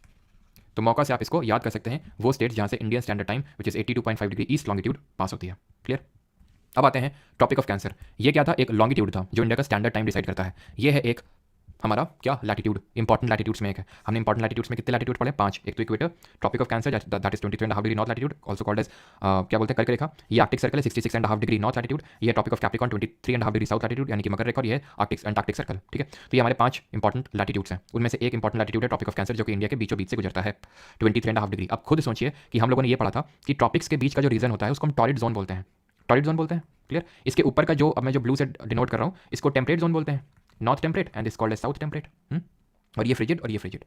तो मौका से आप इसको याद कर सकते हैं, वो स्टेट जहाँ से Indian standard time which is 82.5 degree east longitude pass होती है। क्लियर? अब आते हैं टॉपिक ऑफ कैंसर। ये क्या था? एक लॉन्गिट्यूड था जो इंडिया का स्टैंडर्ड टाइम डिसाइड करता है। ये है एक हमारा क्या लैटिट्यूड, इंपॉर्टेंट लैटिट्यूड्स में एक है। हमने इंपॉर्टेंट लैटिट्यूड्स में कितने लैटिट्यूड पढ़े? 5। एक तो equator, tropic of cancer that is 23.5 degree north latitude, also called as क्या बोलते हैं कर्क रेखा। ये आर्टिक सर्कल है 66.5 डिग्री नॉर्थ लैटिट्यूड। ये topic of Capricorn 23.5 degree south latitude यानी कि मकर रेखा, और ये आर्टिक एंटार्क्टिक सर्कल। ठीक है, तो ये हमारे 5 इंपॉर्टेंट लैटिट्यूड्स हैं। उनमें से एक इंपॉर्टेंट लैटिट्यूड है टॉपिक ऑफ कैंसर, जो कि इंडिया के बीचों बीच से गुजरता है 23.5 डिग्री। अब खुद सोचिए कि हम लोगों ने ये पढ़ा था कि ट्रॉपिक्स के बीच का जो रीजन होता है उसको हम टॉरिड जोन बोलते हैं। टॉरिड जोन बोलते हैं। क्लियर? इसके ऊपर का जो अब मैं जो ब्लू से डिनोट कर रहा हूँ, इसको टेम्परेट जोन बोलते हैं, north temperate and this called as south temperate. और ये फ्रिजिड और ये फ्रिजिड।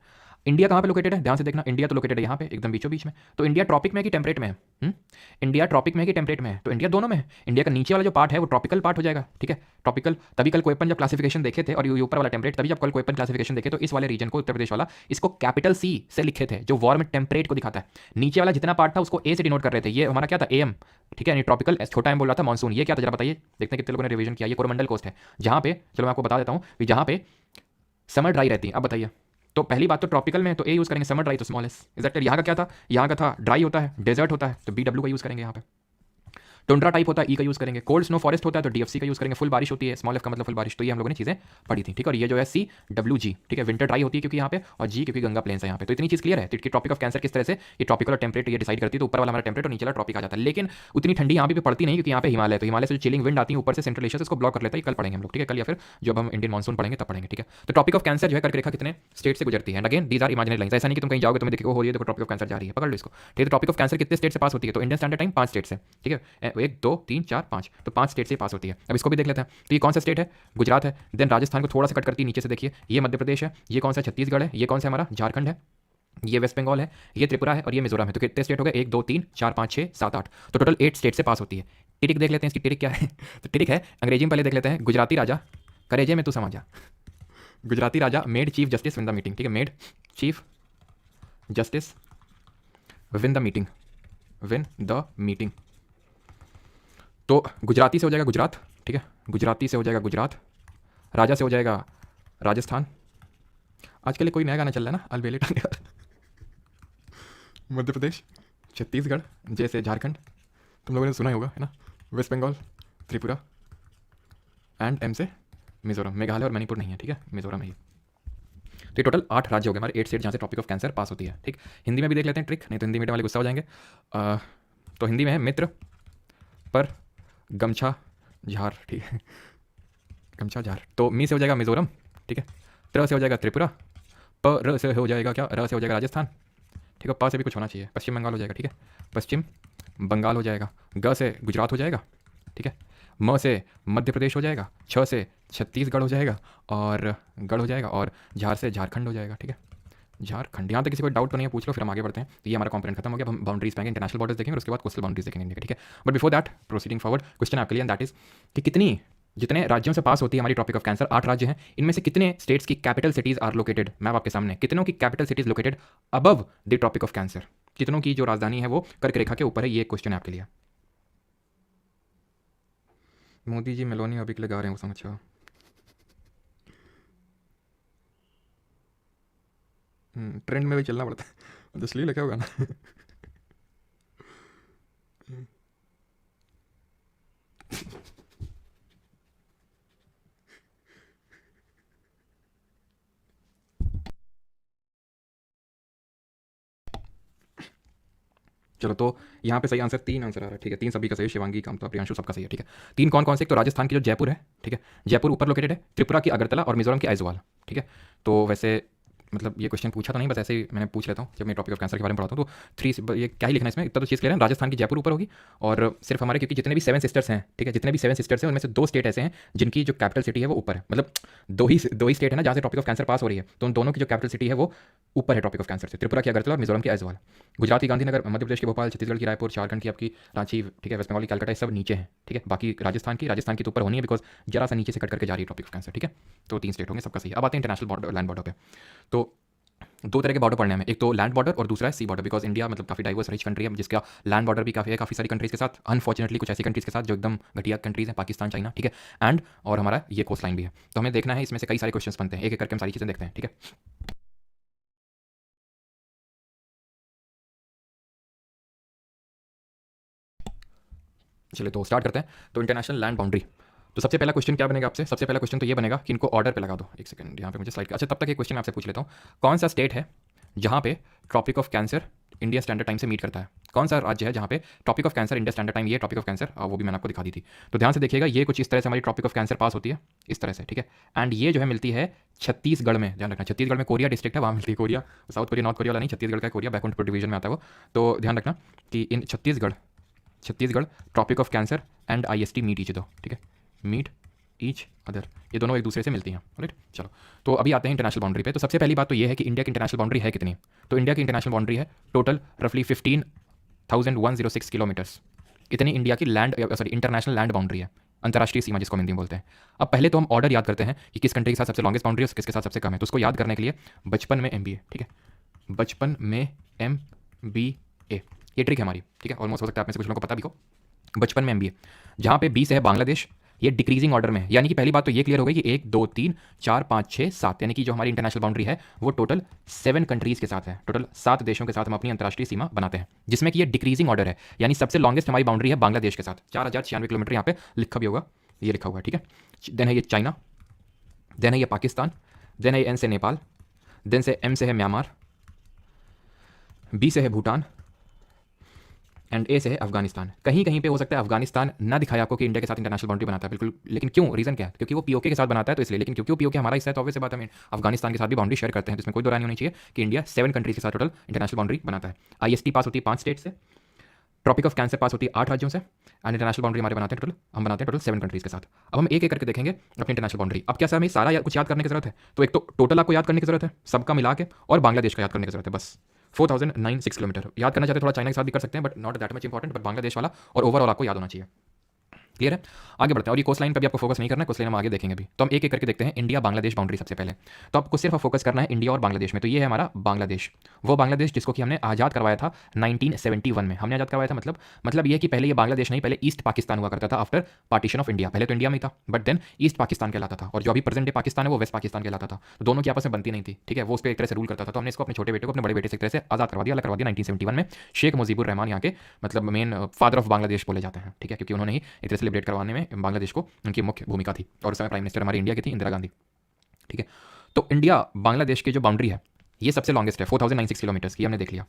इंडिया कहाँ पे लोकेटेड है? ध्यान से देखना, इंडिया तो लोकेटेड है यहाँ पे एकदम बीचों बीच में। तो इंडिया ट्रॉपिक में कि टेम्परेट में है? इंडिया ट्रॉपिक में कि टेम्परेट में है? तो इंडिया दोनों में है। इंडिया का नीचे वाला जो पार्ट है वो ट्रॉपिकल पार्ट हो जाएगा। ठीक है, ट्रॉपिकल। तभी कल कोईपन जब क्लासिफिकेशन देखे थे और ये ऊपर वाला टेम्परेट, तभी जब कल कोईपन क्लासिफिकेशन देखे तो इस वाले रीजन को, उत्तर प्रदेश वाला, इसको कैपिटल सी से लिखे थे, जो वार्म टेम्परेट को दिखाता है। नीचे वाला जितना पार्ट था उसको ए से डिनोट कर रहे थे। ये हमारा क्या था? एम। ठीक है, यानी ट्रॉपिकल, छोटा एम बोल रहा था मानसून। ये क्या था जरा बताइए, देखते हैं कितने लोगों ने रिवीजन किया। ये कोरोमंडल कोस्ट है जहाँ पे, चलो मैं आपको बता देता हूँ, जहाँ पे समर ड्राई रहती है। अब बताइए, तो पहली बात तो ट्रॉपिकल में तो ए यूज़ करेंगे, समर ड्राई तो small S. Is that clear? यहाँ का क्या था? यहाँ का था ड्राई होता है, डेजर्ट होता है, तो बी डब्ल्यू का यूज़ करेंगे यहाँ पे। टुंड्रा टाइप होता है ई का यूज़ करेंगे, कोल्ड स्नो फॉरेस्ट होता है तो डीएफसी का यूज़ करेंगे, फुल बारिश होती है स्मॉल एफ का मतलब फुल बारिश, तो ये हम लोगों ने चीज़ें पढ़ी थी, ठीक है। और ये जो है सी डब्ल्यू जी, ठीक है, विंटर ड्राई होती है क्योंकि यहाँ पे, और जी क्योंकि गंगा प्लेन्स है यहाँ पे। तो इतनी चीज़ क्लियर है। तो इसकी ट्रॉपिक ऑफ कैंसर किस तरह से ये ट्रॉपिकल और टेम्परेट ये डिसाइड करती है, तो ऊपर वाला हमारा टेम्परेट और नीचे वाला ट्रॉपिक आ जाता है। लेकिन उतनी ठंडी यहाँ पे पड़ती नहीं क्योंकि यहाँ पे हिमालय है, तो हिमालय से जो चिलिंग विंड आती है ऊपर से सेंट्रल एशिया से, इसको ब्लॉक कर लेता है। कल पढ़ेंगे हम लोग, ठीक है, कल या फिर जब हम इंडियन मानसून पढ़ेंगे तब पढ़ेंगे, ठीक है। तो ट्रॉपिक ऑफ कैंसर जो है कर्क रेखा कितने स्टेट से गुजरती है, again these are imaginary lines, ऐसा नहीं कि तुम कहीं जाओगे तुम्हें देखो हो रही है, देखो ट्रॉपिक ऑफ कैंसर जा रही है, पकड़ लो इसको, ठीक है। तो ट्रॉपिक ऑफ कैंसर कितने स्टेट से पास होती है, तो इंडियन स्टैंडर्ड टाइम 5 स्टेट से, ठीक है, 1 2 3 4 5, तो 5 स्टेट से पास होती है। अब इसको भी देख लेते हैं, तो ये कौन सा स्टेट है, गुजरात है, देन राजस्थान को थोड़ा सा कट करती है नीचे से, देखिए ये मध्य प्रदेश है, ये कौन सा छत्तीसगढ़ है, ये कौन सा हमारा झारखंड है, ये वेस्ट बंगाल है, ये त्रिपुरा है और ये मिजोरम है। तो कितने स्टेट हो गए, 1 2 3 4 5 6 7 8, तो टोटल 8 स्टेट से पास होती है। टिरिक देख लेते हैं, इसकी टिरिक क्या है तो टिरिक है, अंग्रेजी में पहले देख लेते हैं, गुजराती राजा करेजे में तू समझ जा, गुजराती राजा made chief justice win the meeting, ठीक है, made chief justice win the meeting, win the meeting. तो गुजराती से हो जाएगा गुजरात, ठीक है, गुजराती से हो जाएगा गुजरात, राजा से हो जाएगा राजस्थान। आजकल एक कोई नया गाना चल रहा है ना, अलबेले टांगे वाला। मध्य प्रदेश, छत्तीसगढ़, जैसे झारखंड, तुम लोगों ने सुना ही होगा है ना, वेस्ट बंगाल, त्रिपुरा एंड एम से मिजोरम, मेघालय और मणिपुर नहीं है, ठीक है, मिजोरम है ये। तो ये टोटल 8 राज्य हो गए हमारे, 8 स्टेट जहाँ से टॉपिक ऑफ कैंसर पास होती है, ठीक। हिंदी में भी देख लेते हैं ट्रिक, नहीं तो हिंदी मीडियम वाले गुस्सा हो जाएंगे। तो हिंदी में है मित्र पर गमछा झार, ठीक है, गमछा झार। तो मी से हो जाएगा मिजोरम, ठीक है, त्र से हो जाएगा त्रिपुरा, प र से हो जाएगा क्या, र से हो जाएगा राजस्थान, ठीक है, प से भी कुछ होना चाहिए, पश्चिम बंगाल हो जाएगा, ठीक है, पश्चिम बंगाल हो जाएगा, ग से गुजरात हो जाएगा, ठीक है, म से मध्य प्रदेश हो जाएगा, छ से छत्तीसगढ़ हो जाएगा और गढ़ हो जाएगा, और झार से झारखंड हो जाएगा, ठीक है, झारखंड। यहाँ तक किसी को डाउट तो नहीं है, पूछ लो, फिर हम आगे बढ़ते हैं। तो ये हमारा कॉम्पोनेंट खत्म हो गया, अब हम बाउंड्रीज पाएंगे, इंटरनेशनल बॉर्डर्स देखेंगे और उसके बाद कोस्टल बाउंड्रीज देखेंगे इंडिया के, ठीक है। But before that proceeding forward, question आपके लिए, एंड दैट इज कि कितनी, जितने राज्यों से पास होती है हमारी टॉपिक ऑफ कैंसर, 8 राज्य हैं, इनमें से कितने स्टेट्स की capital cities are located, map आपके सामने, कितनों की capital cities located above the topic of cancer, कितनों की जो राजधानी है वो कर्क रेखा के ऊपर है, ये क्वेश्चन है आपके लिए। मोदी जी मेलोनी अभी के लिए गा रहे हैं, वो समझो, ट्रेंड में भी चलना पड़ता है, इसलिए लगा होगा ना। चलो, तो यहाँ पे सही आंसर 3 आंसर आ रहा है, ठीक है, 3 सभी का सही है, शिवांगी, कामता, प्रियांशु सबका सही है, ठीक है। 3 कौन कौन से, तो राजस्थान की जो जयपुर है, ठीक है, जयपुर ऊपर लोकेटेड है, त्रिपुरा की अगरतला और मिजोरम की आइजवाल, ठीक है। तो वैसे मतलब ये क्वेश्चन पूछा तो नहीं, बस ऐसे ही मैंने पूछ लेता हूँ जब मैं टॉपिक ऑफ कैंसर के बारे में पढ़ाता हूँ। तो 3 ये क्या ही लिखना है इसमें, इतना तो चीज़ क्लियर है, राजस्थान की जयपुर ऊपर होगी, और सिर्फ हमारे क्योंकि जितने भी 7 सिस्टर्स हैं, ठीक है, जितने भी 7 सिस्टर्स हैं उनमें से 2 स्टेट ऐसे हैं जिनकी जो कैपिटल सिटी है वो ऊपर है, मतलब दो ही स्टेट है ना जहाँ से टॉपिक ऑफ कैंसर पास हो रही है, तो उन दोनों की जो कैपिटल सिटी है वो ऊपर है टॉपिक ऑफ कैंसर से, त्रिपुरा की अगरतला और मिजोरम की आइजवाल। गुजरात की गांधीनगर, मध्य प्रदेश की भोपाल, छत्तीसगढ़ की रायपुर, झारखंड की आपकी रांची, ठीक है, वेस्ट बंगाल की कलकत्ता, सब नीचे हैं, ठीक है। बाकी राजस्थान की तो ऊपर होनी है, बिकॉज जरा सा नीचे से कट करके जा रही है टॉपिक ऑफ कैंसर, ठीक है। तो 3 स्टेट होंगे, सबका सही। अब आते हैं इंटरनेशनल बॉर्डर, लैंड बॉर्डर पे। तो 2 तरह के बॉर्डर पढ़ने में, एक तो लैंड बॉर्डर और दूसरा है सी बॉर्डर, बिकॉज इंडिया मतलब काफ़ी डाइवर्स रिच कंट्री है, जिसका लैंड बॉर्डर भी काफ़ी है, काफ़ी सारी कंट्रीज के साथ, अनफॉर्चुनेटली कुछ ऐसी कंट्रीज के साथ जो एकदम घटिया कंट्रीज हैं, पाकिस्तान, चाइना, ठीक है, एंड और हमारा ये कोस्ट लाइन भी है। तो हमें देखना है इसमें से कई सारे क्वेश्चन बनते हैं, एक एक करके हम सारी चीज़ें देखते हैं, ठीक है। चलिए तो स्टार्ट करते हैं। तो इंटरनेशनल लैंड बाउंड्री, तो सबसे पहला क्वेश्चन क्या बनेगा आपसे, सबसे पहला क्वेश्चन तो ये बनेगा कि इनको ऑर्डर पे लगा दो, एक सेकंड यहाँ पे मुझे स्लाइड, अच्छा तब तक एक क्वेश्चन आपसे पूछ लेता हूँ, कौन सा स्टेट है जहाँ पे tropic of cancer India standard time से मीट करता है, कौन सा राज्य है जहाँ पे topic of cancer India standard time, ये टॉपिक ऑफ कैंसर वो भी मैंने आपको दिखा दी थी। तो ध्यान से देखिएगा, ये कुछ इस तरह से हमारी टॉपिक ऑफ कैंसर पास होती है, इस तरह से, ठीक है, एंड ये जो है मिलती है छत्तीसगढ़ में, ध्यान रखना, छत्तीसगढ़ में कोरिया डिस्ट्रिक्ट है, वहाँ मिलती है, Korea, south Korea north Korea वाला नहीं, छत्तीसगढ़ का कोरिया, बैकुंठपुर डिवीजन में आता है वो। तो ध्यान रखना कि इन Chhattisgarh tropic of cancer and IST meet each दो, ठीक है, मीट ईच अदर, ये दोनों एक दूसरे से मिलती हैं, राइट। चलो, तो अभी आते हैं इंटरनेशनल बाउंड्री पे। तो सबसे पहली बात तो ये है कि इंडिया की इंटरनेशनल बाउंड्री है कितनी, तो इंडिया की इंटरनेशनल बाउंड्री है टोटल रफली 15,106 किलोमीटर्स, इतनी इंडिया की इंटरनेशनल लैंड बाउंड्री है, अंतर्राष्ट्रीय सीमा जिसको हम हिंदी में बोलते हैं। अब पहले तो हम ऑर्डर याद करते हैं कि किस कंट्री के साथ सबसे लॉन्गेस्ट बाउंड्री है, किसके साथ सबसे कम है। तो उसको याद करने के लिए बचपन में MBA, ठीक है, बचपन में MBA, ये ट्रिक है हमारी, ठीक है, ऑलमोस्ट हो सकता है आप में से कुछ लोगों को पता भी हो। बचपन में MBA, जहाँ पे 20 है बांग्लादेश, ये डिक्रीजिंग ऑर्डर में है। यानी कि पहली बात तो ये क्लियर हो गई कि 1 2 3 4 5 6 7, यानी कि जो हमारी इंटरनेशनल बाउंड्री है वो टोटल 7 कंट्रीज़ के साथ है, टोटल 7 देशों के साथ हम अपनी अंतर्राष्ट्रीय सीमा बनाते हैं, जिसमें कि ये डिक्रीजिंग ऑर्डर है। यानी सबसे लॉन्गेस्ट हमारी बाउंड्री है बांग्लादेश के साथ, 4096 किलोमीटर यहाँ पे लिखा भी होगा, ये लिखा हुआ है, ठीक है। देन है ये चाइना, देन है ये पाकिस्तान, देन है ये एन से नेपाल, देन से एम से है म्यांमार, बी से है भूटान एंड ए से है अफगानिस्तान। कहीं कहीं पे हो सकता है अफगानिस्तान ना दिखाए आपको कि इंडिया के साथ इंटरनेशनल बाउंड्री बनाता है, बिल्कुल, लेकिन क्यों, रीजन क्या है? क्योंकि वो पीओके के साथ बनाता है तो इसलिए, लेकिन क्योंकि वो पीओके हमारा हिस्सा है तो ऑब्वियस बात है, हम अफगानिस्तान के साथ भी बाउंड्री शेयर करते हैं, जिसमें कोई दो राय नहीं होनी चाहिए कि इंडिया 7 कंट्रीज के साथ टोटल इंटरनेशनल बाउंड्री बनाता है। IST पास होती है 5 स्टेट से, ट्रॉपिक ऑफ कैंसर पास होती है 8 राज्यों से, एंड इंटरनेशनल बाउंड्री हमारे बनाते हैं टोटल, हम बनाते हैं टोटल 7 कंट्रीज के साथ। अब हम एक एक करके देखेंगे अपनी इंटरनेशनल बाउंड्री। अब क्या सर हमें सारा कुछ याद करने की जरूरत है? तो एक तो टोटल आपको याद करने की जरूरत है, सबका मिला के, और बांग्लादेश का याद करने की जरूरत है, बस 4096 किलोमीटर याद करना चाहते हैं। थोड़ा चाइना के साथ भी कर सकते हैं but not that much important, but Bangladesh वाला और ओवरऑल आपको याद होना चाहिए। क्लियर है? आगे बढ़ते हैं, और ये कोस्ट लाइन पर भी आपको फोकस नहीं करना है, कोस्ट लाइन हम आगे देखेंगे भी। तो हम एक एक करके देखते हैं इंडिया बांग्लादेश बाउंड्री। सबसे पहले तो आपको सिर्फ फोकस करना है इंडिया और बांग्लादेश में। तो ये है हमारा बांग्लादेश, वो बांग्लादेश जिसको कि हमने आज़ाद करवाया था 1971 में। हमने आज़ाद करवाया था मतलब ये कि पहले ये बांग्लादेश नहीं, पहले ईस्ट पाकिस्तान हुआ करता था आफ्टर पार्टीशन ऑफ इंडिया। पहले तो इंडिया में था बट देन ईस्ट पाकिस्तान कहलाता था, और जो अभी प्रेजेंट डे पाकिस्तान है वो वेस्ट पाकिस्तान कहलाता था। तो दोनों की आपस में बनती नहीं थी, ठीक है, वो उस पर एक तरह से रूल करता था। तो हमने इसको अपने छोटे बेटे को अपने बड़े बेटे से एक तरह से आज़ाद करवा दिया, अलग करवा दिया 1971 में। शेख मुजीबुर रहमान यहाँ के मतलब मेन फादर ऑफ बांग्लादेश बोले जाते हैं, ठीक है, क्योंकि उन्होंने ही एक तरह से लिबरेट करवाने में बांग्लादेश को उनकी मुख्य भूमिका थी, और उस समय प्राइम मिनिस्टर हमारी इंडिया की थी इंदिरा गांधी, ठीक है। तो इंडिया बांग्लादेश की जो बाउंड्री है ये सबसे लॉन्गेस्ट है, 4096 किलोमीटर की, हमने देख लिया।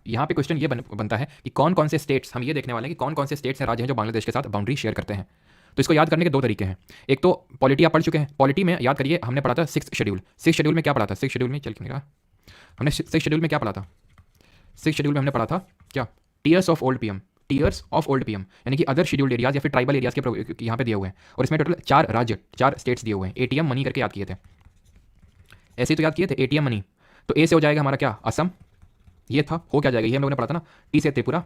यहाँ पे क्वेश्चन ये बनता है कि कौन कौन से स्टेट्स, हम ये देखने वाले हैं कि कौन कौन से स्टेट्स हैं, राज्य हैं जो बांग्लादेश के साथ बाउंड्री शेयर करते हैं। तो इसको याद करने के दो तरीके हैं। एक तो पॉलिटी आप पढ़ चुके हैं, पॉलिटी में याद करिए हमने पढ़ा था 6th शेड्यूल। 6th शेड्यूल में क्या पढ़ा था? 6th शेड्यूल में चल के हमने 6th शेड्यूल में क्या पढ़ा था? 6th शेड्यूल में हमने पढ़ा था क्या? Tears of old PM, tears of old PM, यानी कि अदर शेड्यूल्ड एरियाज या फिर ट्राइबल एरियाज के यहाँ पे दिए हुए हैं, और इसमें टोटल 4 राज्य, 4 स्टेट्स दिए हुए हैं। एटीएम मनी करके याद किए थे, ऐसे ही तो याद किए थे, एटीएम मनी। तो ए से हो जाएगा हमारा क्या? असम, ये था, हो क्या जाएगा, ये हम लोगों ने पढ़ा था ना। टी से त्रिपुरा,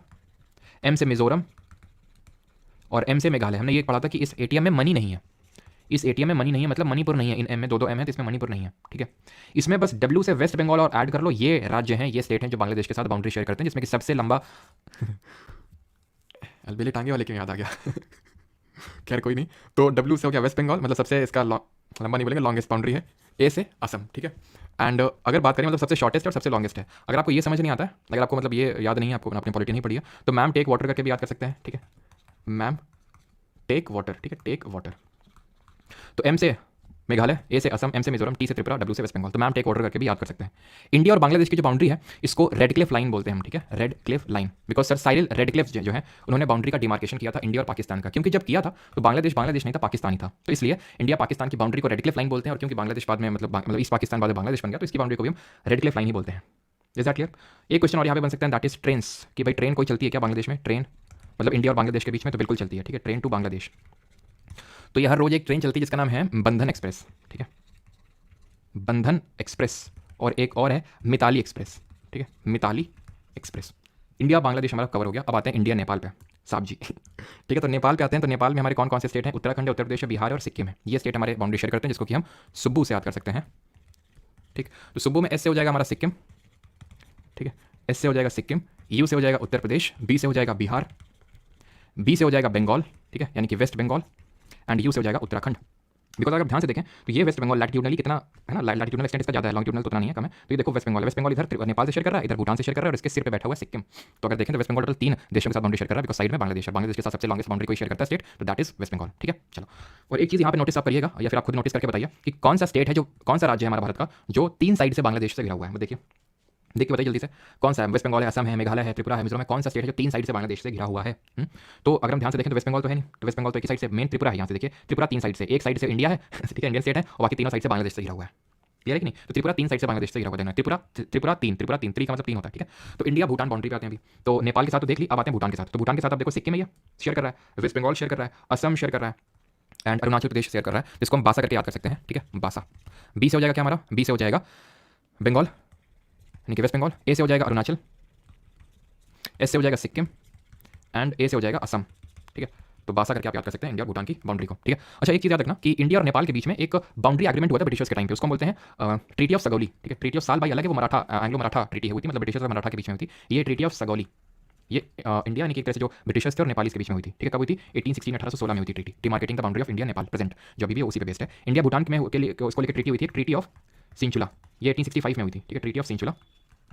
एम से मिजोरम, और एम से मेघालय। हमने ये पढ़ा था कि इस एटीएम में मनी नहीं है, इस एटीएम में मनी नहीं है, मतलब मणिपुर नहीं है। इन एम में दो एम है तो इसमें मणिपुर नहीं है, ठीक है। इसमें बस डब्ल्यू से वेस्ट बंगाल और ऐड कर लो। ये राज्य हैं, ये स्टेट हैं जो बांग्लादेश के साथ बाउंड्री शेयर करते हैं, जिसमें कि सबसे लंबा अलबेले टांगे वाले क्यों याद आ गया खैर कोई नहीं। तो डब्ल्यू से हो गया वेस्ट बंगाल, मतलब सबसे इसका लंबा नहीं बोलेंगे, लॉन्गेस्ट बाउंड्री है। ए से असम, ठीक है। एंड अगर बात करें मतलब सबसे शॉर्टेस्ट और सबसे लॉन्गेस्ट है। अगर आपको ये समझ नहीं आता है, अगर आपको मतलब ये याद नहीं है, आपको अपनी पॉलिटी नहीं पढ़ी है, तो मैम टेक वाटर करके भी याद कर सकते हैं, ठीक है। मैम टेक वाटर, ठीक है, टेक वाटर। तो एम से मेघालय, ए से असम, एम से मिजोरम, टी से त्रिपुरा, डब्ल्यू से वेस्ट बंगाल। तो मैम टेक वाटर करके भी याद कर सकते हैं। इंडिया और बांग्लादेश की जो बाउंड्री है इसको रेड क्लिफ लाइन बोलते हैं हम, ठीक है, red Cliff line. Because sir Cyril red Cliff जो है उन्होंने बाउंड्री का डिमार्केशन किया था इंडिया और पाकिस्तान का, क्योंकि जब किया था तो बांग्लादेश नहीं था, पाकिस्तान ही था। तो इसलिए इंडिया पाकिस्तान की बाउंड्री को रेड क्लिफ लाइन बोलते हैं, और क्योंकि बांग्लादेश बाद में मतलब ईस्ट पाकिस्तान बाद में बांग्लादेश बन गया, तो इसकी बाउंड्री को भी हम रेड क्लिफ लाइन ही बोलते हैं। Is that clear? एक क्वेश्चन और यहाँ पे बन सकता है, दैट इज ट्रेन्स, कि भाई ट्रेन कोई चलती है क्या बांग्लादेश में? ट्रेन मतलब इंडिया और बांग्लादेश के बीच में तो बिल्कुल चलती है, ठीक है, ट्रेन टू बांग्लादेश। तो ये हर रोज एक ट्रेन चलती है जिसका नाम है बंधन एक्सप्रेस, ठीक है, बंधन एक्सप्रेस। और एक और है मिताली एक्सप्रेस, ठीक है, मिताली एक्सप्रेस। इंडिया बांग्लादेश हमारा कवर हो गया। अब आते हैं इंडिया नेपाल पे, साहब जी ठीक है। तो नेपाल पे आते हैं। तो नेपाल में हमारे कौन कौन से स्टेट हैं? उत्तराखंड है, उत्तर प्रदेश है, बिहार है और सिक्किम है। ये स्टेट हमारे बाउंड्री शेयर करते हैं, जिसको कि हम सुब्बू से याद कर सकते हैं, ठीक। तो सुब्बू में एस से हो जाएगा हमारा सिक्किम, ठीक है, एस से हो जाएगा सिक्किम, यू से हो जाएगा उत्तर प्रदेश, बी से हो जाएगा बिहार, बी से हो जाएगा बंगाल, ठीक है, यानी कि वेस्ट बंगाल, एंड यू से हो जाएगा उत्तराखंड। बिकॉज अगर ध्यान से देखें तो ये वेस्ट बंगाल लैटिट्यूडनली कितना है ना, लैटिट्यूडनल एक्सटेंट इसका ज़्यादा है, लॉन्गिट्यूडनल तो उतना नहीं है, कम है। तो ये देखो वेस्ट बंगाल इधर नेपाल से शेयर कर रहा है, इधर भूटान से शेयर कर रहा है, और इसके सिर पे बैठा हुआ है सिक्किम। तो अगर देखें तो वेस्ट बंगाल टोटल 3 देशों के साथ बाउंड्री शेयर कर रहा है, बिकॉज साइड में बांग्लादेश है। बांग्लादेश के साथ सबसे लॉन्गेस्ट बाउंड्री कोई शेयर करता है स्टेट, तो दैट इज वेस्ट बंगाल, ठीक है। चलो, और एक चीज़ यहाँ पे नोटिस आप करिएगा, या फिर आप खुद नोटिस करके बताइए कि कौन सा स्टेट है, जो कौन सा राज्य है हमारा भारत का जो 3 साइड से बांग्लादेश से घिरा हुआ है। देखिए बताइए जल्दी से, कौन सा है? वेस्ट बंगाल है, असम है, मेघालय है, त्रिपुरा है, मिजोरम है, कौन सा स्टेट है जो 3 साइड से बांग्लादेश से घिरा हुआ है? तो अगर हम ध्यान से देखें तो वेस्ट बंगाल तो है नहीं, तो वेस्ट बंगाल तो एक साइड से, मेन त्रिपुरा है। यहाँ से देखिए त्रिपुरा 3 साइड से, एक साइड से इंडिया है ठीक है, इंडियन स्टेट है, और बाकी तीनों साइड से बांग्लादेश से घिरा हुआ है। क्लियर है कि नहीं? तो त्रिपुरा 3 साइड से बांग्लादेश से घिरा हुआ है। त्रिपुरा तीन त्री का मतलब 3 होता है, ठीक है। तो इंडिया भूटान बाउंड्री पे आते हैं अभी। तो नेपाल के साथ तो देख ली, अब आते हैं भूटान के साथ। तो भूटान के साथ आप देखो सिक्किम है, शेयर कर रहा है, वेस्ट बंगाल शेयर कर रहा है, असम शेयर कर रहा है, एंड अरुणाचल प्रदेश शेयर कर रहा है, जिसको हम बासा करके याद कर सकते हैं, ठीक है, बासा। बी से हो जाएगा क्या हमारा? बी से हो जाएगा बंगाल, यानी कि वेस्ट बंगाल। ए से हो जाएगा अरुणाचल, एस से हो जाएगा सिक्किम, एंड ए से हो जाएगा असम, ठीक है। तो बासा करके आप याद कर सकते हैं इंडिया और भूटान की बाउंड्री को, ठीक है। अच्छा, एक चीज़ याद रखना कि इंडिया और नेपाल के बीच में एक बाउंड्री एग्रीमेंट हुआ था ब्रिटिशर्स के टाइम पे, उसको हम बोलते हैं ट्रीटी ऑफ सगौली, ठीक है। ट्रीटी ऑफ साल भाई अलग है, वो मराठा एंग्लो मराठा ट्रीटी हुई थी, मतलब ब्रिटिशर्स और मराठा के बीच में हुई थी। ये ट्रीटी ऑफ सगौली, ये इंडिया यानी कि एक तरह से जो ब्रिटिशर्स थे और नेपालीज के बीच में हुई थी, ठीक है। कब हुई थी? 1816 1816 में हुई थी treaty, demarcating the boundary of India Nepal present, जो अभी भी उसी पे बेस्ड है। इंडिया भूटान में के लिए उसको लेकर ट्रीटी हुई थी, ट्रीटी ऑफ सिंचुला, ये 1865 में हुई थी, ठीक है। ट्रीटी ऑफ सिंचुला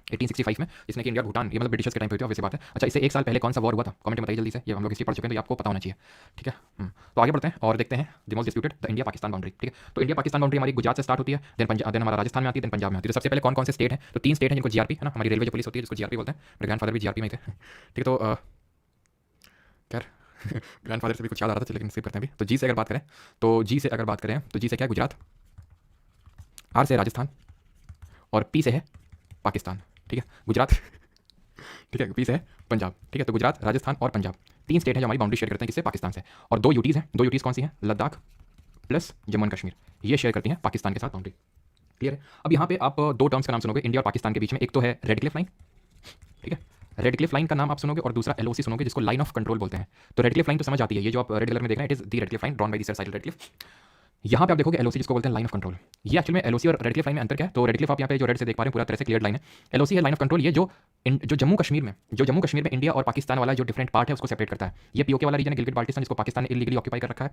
1865 में, जिसने कि इंडिया और भूटान, ये मतलब ब्रिटिशर्स के टाइम पे हुई थी, वैसे बात है। अच्छा, इससे एक साल पहले कौन सा वॉर हुआ था? कमेंट में बताइए जल्दी से, ये हम लोग हिस्ट्री पढ़ चुके हैं तो ये आपको पता होना चाहिए, ठीक है। तो आगे बढ़ते हैं और देखते हैं the most disputed the India Pakistan boundary, ठीक है। तो इंडिया पाकिस्तान बाउंड्री हमारी गुजरात से स्टार्ट होती है, देन हमारा राजस्थान में आती है, देन पंजाब में आती है। तो सबसे पहले कौन कौन से स्टेट हैं? तो 3 स्टेट हैं जिनको जीआरपी है ना, हमारी रेलवे जो पुलिस होती है जिसको जीआरपी बोलते हैं। मेरे ग्रैंडफादर भी जीआरपी में थे, ठीक है। तो खैर ग्रैंडफादर से भी कुछ याद आ रहा था, लेकिन स्किप करते हैं अभी। तो जी से अगर बात करें तो जी से क्या है? गुजरात, आर से राजस्थान और पी से है पाकिस्तान, ठीक है। गुजरात ठीक है, पी से है पंजाब, ठीक है। तो गुजरात, राजस्थान और पंजाब 3 स्टेट हैं जो हमारी बाउंड्री शेयर करते हैं किससे? पाकिस्तान से। और 2 यूटीज़ हैं, 2 यूटीज़ कौन सी हैं? लद्दाख प्लस जम्मू एंड कश्मीर, ये शेयर करती हैं पाकिस्तान के साथ बाउंड्री, क्लियर है। अब यहाँ पे आप 2 टर्म्स का नाम सुनोगे इंडिया और पाकिस्तान के बीच में, एक तो है रेड क्लिफ लाइन, ठीक है। रेड क्लिफ लाइन का नाम आप सुनोगे और दूसरा एलओसी सुनोगे, जिसको लाइन ऑफ कंट्रोल बोलते हैं। तो रेड क्लिफ लाइन तो समझ आती है, ये जो आप रेड कलर में देख रहे हैं, it is the red Cliff line drawn by the sir cycle red Cliff. यहाँ पे आप देखोगे एलओसी जिसको बोलते हैं लाइन ऑफ कंट्रोल। ये एक्चुअली में एलओसी और रेड क्लिफ लाइन में अंतर क्या है? तो रेड क्लिफ आप यहाँ पे जो रेड से देख पा रहे हैं पूरा तरह से क्लियर लाइन है, एलओसी है लाइन ऑफ कंट्रोल, ये जो जम्मू कश्मीर में इंडिया और पाकिस्तान वाला जो डिफरेंट पार्ट है उसको सेपरेट करता है। ये पीओके वाला रीजन है, गिलगिट बाल्टिस्तान, जिसको पाकिस्तान ने इलीगली ऑक्यूपाई कर रखा है,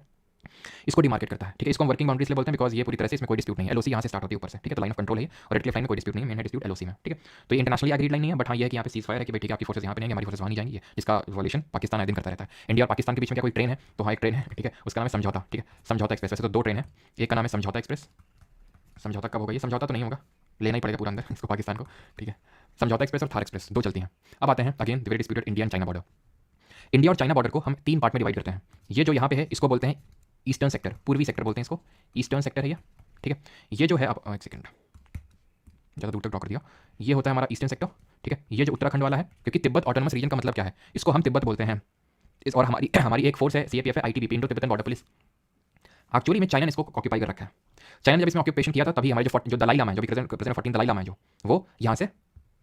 इसको डिमार्केट करता है, ठीक है। इसको हम वर्किंग बाउंड्री इसलिए बोलते हैं बिकॉज ये पूरी तरह से इसमें कोई डिस्प्यूट नहीं है। एलओसी यहाँ से स्टार्ट होती है ऊपर से, ठीक है। तो लाइन ऑफ कंट्रोल है और रेड क्लिफ लाइन में कोई डिस्प्यूट नहीं है, मेन है डिस्प्यूट एलओसी में, ठीक है। तो ये इंटरनेशनली एग्रीड लाइन नहीं है, बट हाँ ये है कि यहाँ पे सीज फायर है कि भाई ठीक है आपकी फोर्सेस यहाँ पे नहीं, हमारी फोर्सेस वहाँ नहीं जाएंगी, जिसका वॉल्यूशन पाकिस्तान आए दिन करता रहता है। इंडिया और पाकिस्तान के बीच में क्या कोई ट्रेन है? तो हाँ एक ट्रेन है, ठीक है, उसका नाम है समझौता, ठीक है, समझौता एक्सप्रेस। वैसे तो 2 ट्रेन है, एक का नाम है समझौता एक्सप्रेस, समझौता कब होगा? ये समझौता तो नहीं होगा, लेना ही पड़ेगा पूरा अंदर इसको पाकिस्तान को, ठीक है। समझौता एक्सप्रेस और थार एक्सप्रेस 2 चलती हैं। अब आते हैं again the very disputed India and China border. India और चाइना बॉर्डर को हम 3 पार्ट में डिवाइड करते हैं। ये जो यहाँ पे है इसको बोलते हैं ईस्टर्न सेक्टर, पूर्वी सेक्टर बोलते हैं इसको, ईस्टर्न सेक्टर है ये, ठीक है। ये जो है, अब एक सेकंड ज़्यादा दूर तक ड्रॉ कर दिया, ये होता है हमारा ईस्टर्न सेक्टर, ठीक है। ये जो उत्तराखंड वाला है, क्योंकि तिब्बत ऑटोनमस रीजन का मतलब क्या है? इसको हम तिब्बत बोलते हैं। और हमारी एक फोर्स है सीएपीएफ है, ITBP, Indo Tibetan border police. Actually में चाइना ने इसको ऑक्यूपाई कर रखा है। चाइना ने जब इसमें ऑक्यूपेशन किया था तभी हमारे जो दलाई लामा है, जो भी प्रेसिडेंट 14 दलाई लामा है, जो वो यहाँ से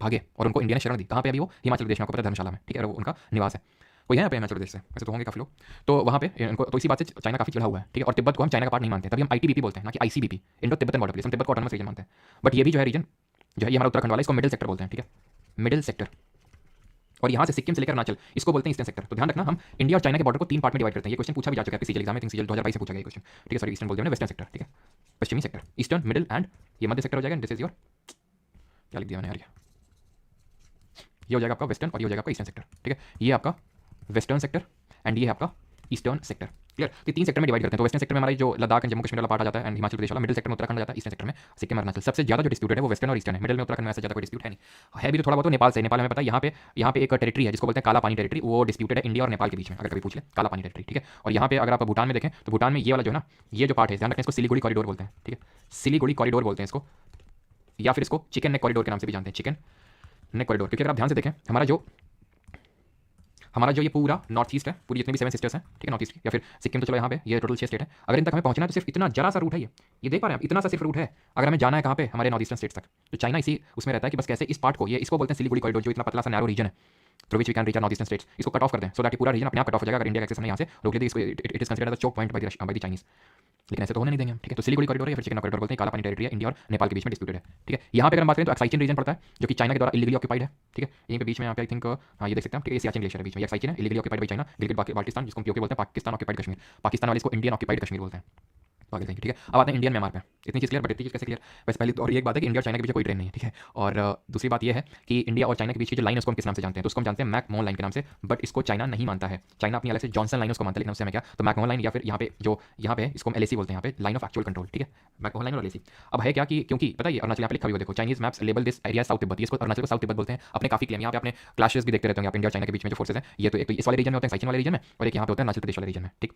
भागे और उनको इंडिया ने शरण दी। कहाँ पे? अभी वो हिमाचल प्रदेश में, आपको पता है, धर्मशाला में, ठीक है। और उनका निवास है, वो यहाँ पे हिमाचल प्रदेश से, वैसे तो होंगे काफी लोग, तो वहाँ पे इनको, तो इसी बात से चाइना काफी चिढ़ा हुआ है, ठीक है। और तिब्बत को हम चाइना का पार्ट नहीं मानते, तभी हम आईटीबीपी बोलते हैं, ना कि आईसीबीपी, इंडो तिब्बतन बॉर्डर पुलिस। हम तिब्बत को ऑटोनमस रीजन मानते हैं, बट ये भी जो है रीजन जो है ये हमारा उत्तराखंड वाला, इसको मिडिल सेक्टर बोलते हैं, ठीक है, मिडिल सेक्टर। और यहाँ से सिक्किम से लेकर अरुणाचल, इसको बोलते हैं ईस्टर्न सेक्टर। तो ध्यान रखना, हम इंडिया और चाइना के बॉर्डर को 3 पार्ट में डिवाइड करते हैं। ये क्वेश्चन पूछा भी जा चुका है सीजीएल एग्जाम में, सीजीएल 2022 से पूछा गया क्वेश्चन, ठीक है। सॉरी ईस्टर्न बोलते हैं, वेस्टर्न सेक्टर, ठीक है, पश्चिमी सेक्टर, ईस्टर्न, मिडिल एंड ये मध्य सेक्टर हो जाएगा। दिस इज योर, क्या लिख दिया मैंने यार, ये हो जाएगा आपका वेस्टर्न और ये हो जाएगा आपका ईस्टर्न सेक्टर, ठीक है। ये आपका वेस्टर्न सेक्टर एंड ये है आपका ईस्टर्न सेक्टर, क्लियर। तो 3 सेक्टर में डिवाइड करते हैं। तो वेस्टर्न सेक्टर में हमारी जो लद्दाख एंड जम्मू कश्मीर वाला पार्ट आ जाता है एंड हिमाचल प्रदेश वाला, मिडिल सेक्टर में उत्तराखंड आ जाता है, ईस्टर्न सेक्टर में सिक्किम और अरुणाचल। सबसे ज्यादा जो डिस्प्यूटेड है वो वेस्टर्न और ईस्टर्न है, मिडिल में उत्तराखंड में ऐसा ज्यादा कोई डिस्प्यूट है नहीं, है भी तो थोड़ा बहुत तो नेपाल से। नेपाल में पता है यहाँ पे एक टेरिटरी है जिसको बोलते हैं काला पानी टेरिटरी, वो डिस्प्यूटेड है इंडिया और नेपाल के बीच में, अगर कभी पूछ ले, काला पानी टेरिटरी, ठीक है। और यहाँ पे अगर आप भूटान में देखें तो भूटान में ये वाला जो है ना, ये जो पार्ट है, ध्यान रखें, इसको सिलीगुड़ी कॉरिडोर बोलते हैं, ठीक है, सिलीगुड़ी कॉरिडोर बोलते हैं इसको, या फिर इसको चिकन नेक कॉरिडोर के नाम से भी जानते हैं, चिकन नेक कॉरिडोर। क्योंकि अगर आप ध्यान से देखें, हमारा जो ये पूरा नॉर्थ ईस्ट है, पूरी जितनी भी 7 सिस्टर्स हैं, ठीक है, नॉर्थ ईस्ट, या फिर सिक्किम, तो चलो यहाँ पे ये टोटल 6 स्टेट है। अगर इन तक हमें पहुंचना है तो सिर्फ इतना जरा सा रूट है, ये देख पा रहे हैं आप, इतना सा सिर्फ रूट है अगर हमें जाना है कहाँ पे, हमारे नॉर्थ ईस्टर्न स्टेट्स तक। तो चाइना इसी उसमें रहता है कि बस कैसे इस पार्ट को, ये इसको बोलते हैं सिलीगुड़ी कॉरिडोर, जो इतना पतला सा नैरो रीजन है, through which we can reach north eastern states, इसको कट ऑफ कर दें सो दैट पूरा रीजन अपने आप कट ऑफ हो जाएगा। अगर इंडिया एक्सेस हमने यहाँ से रोक ले, इसको it is considered as a choke point by the Chinese, लेकिन ऐसे तो होने नहीं देंगे हम, ठीक है। तो सिलीगुड़ी कॉरिडोर या फिर चिकन कॉरिडोर बोलते हैं, काला पानी टेरिटरी है, इंडिया और नेपाल के बीच में डिस्प्यूटेड है, ठीक है। यहाँ पे अगर हम बात करें तो एक्साइचिन रीजन पड़ता है, जो कि चाइना के द्वारा इलीगली ऑक्यूपाइड है, ठीक है। यहीं पे बीच में यहाँ पे आई थिंक, हाँ ये देख सकते हैं, ठीक है, सियाचिन ग्लेशियर है बीच में, एक्साइचिन है, illegally occupied by China, Gilgit Baltistan, जिसको हम पीओके बोलते हैं, पाकिस्तान ऑक्यूपाइड कश्मीर, पाकिस्तान वाले इसको इंडियन ऑक्यूपाइड कश्मीर बोलते हैं। आगे ठीक है। अब आते हैं इंडियन म्यांमार पे, इतनी चीज़ क्लियर, बट इतनी चीज़ कैसे क्लियर? वैसे पहले तो और एक बात है कि इंडिया और चाइना के बीच कोई ट्रेन नहीं है, ठीक है। और दूसरी बात यह है कि इंडिया और चाइना के बीच की जो लाइन है उसको हम किस नाम से जानते हैं? तो उसको हम जानते हैं मैक मोहन लाइन के नाम से, बट इसको चाइना नहीं मानता है। चाइना अपनी अलग से जॉनसन लाइन उसको मानता है, लेकिन उससे हमें क्या, तो मैक मोहन लाइन या फिर यहाँ पे जो यहाँ पे इसको हम एलएसी बोलते हैं, यहाँ पे लाइन ऑफ एक्चुअल कंट्रोल, ठीक है, मैक मोहन लाइन और एलएसी। अब है क्या कि क्योंकि पता है अरुणाचल यहाँ पे लिखा हुआ देखो, Chinese maps label this area south Tibet, इसको अरुणाचल को साउथ तिब्बत बोलते हैं। अपने काफी क्लेम यहाँ पे अपने क्लैशेस भी देखते रहते हैं इंडिया और चाइना के बीच में जो फोर्सेस हैं, ये तो एक तो इस वाले रीजन में होते हैं, साइचिन वाले रीजन में, और एक यहाँ पे होता है अरुणाचल प्रदेश वाले रीजन में, ठीक।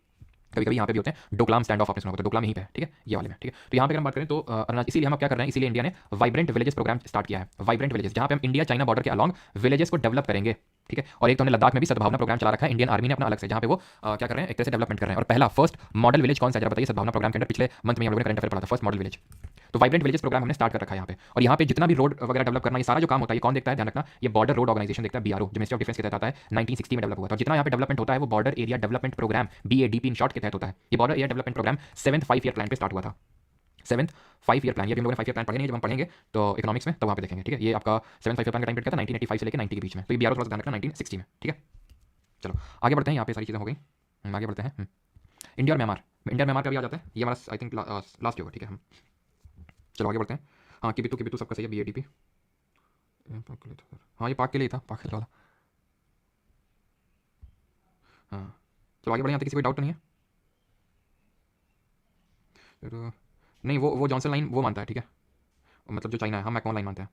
कभी कभी यहाँ पे भी होते हैं डोकलाम स्टैंड ऑफ, आपने सुना होगा, तो डोकलाम यहीं पे है, ठीक है, ये वाले में, ठीक है। तो यहाँ पे अगर हम बात करें तो इसीलिए हम क्या कर रहे हैं, इसीलिए इंडिया ने वाइब्रेंट विलेजेस प्रोग्राम स्टार्ट किया है, वाइब्रेंट विलेजेस, जहाँ पे हम इंडिया चाइना बॉर्डर के अलॉन्ग विलेजेस को डेवलप करेंगे, ठीक है। और एक तो हमने लद्दाख में भी सद्भावना प्रोग्राम चला रखा है इंडियन आर्मी ने अपना अलग से, जहाँ पे वो क्या कर रहे हैं, एक तरह से डेवलपमेंट कर रहे हैं। और पहला फर्स्ट मॉडल विलेज कौन सा है जरा बताइए, सद्भावना प्रोग्राम के अंदर पिछले मंथ में हम लोगों ने करंट अफेयर पढ़ा था, फर्स्ट मॉडल विलेज। तो वाइब्रेंट विलेज प्रोग्राम हमने स्टार्ट कर रखा है यहाँ पे। और यहाँ पे जितना भी रोड वगैरह डेवलप करना, ये सारा जो काम होता है, ये कौन देखता है, ध्यान रखना, ये बॉर्डर रोड ऑर्गेनाइजेशन देखता है, बीआरओ, जो मिनिस्ट्री ऑफ डिफेंस के तहत आता है, 1960 में डेवलप हुआ था। और जितना यहाँ पे डेवलपमेंट होता है वो border area development programme, BADP in short के तहत होता है। ये border area development programme 7th 5 year plan पे स्टार्ट हुआ था। 7th 5 ईयर प्लान, ये अभी हम लोगों ने 5 ईयर प्लान पढ़े नहीं, जब हम पढ़ेंगे तो इकोनॉमिक्स में तो वहाँ पे देखेंगे, ठीक है। ये आपका 7th 5 ईयर प्लान का टाइम पीरियड क्या था, 1985 से लेकर 90 के बीच में, तो ये BRO थोड़ा सा ध्यान रखना 1960 में, ठीक है। चलो आगे बढ़ते हैं, यहाँ पे सारी चीज़ें हो गई, हम आगे बढ़ते हैं। इंडिया और म्यांमार, इंडिया म्यांमार का भी आ जाता है, ये हमारा आई थिंक लास्ट होगा, ठीक है। हम चलो आगे बढ़ते हैं। हाँ किबितू सबका सही है, BATP, हाँ ये पाक के लिए था, पाक के लिए वाला। हाँ चलो आगे बढ़े, यहाँ तक किसी कोई डाउट तो नहीं है। फिर नहीं, वो जॉनसन लाइन वो मानता है, ठीक है, मतलब जो चाइना है, हम मैकमोहन लाइन मानते हैं।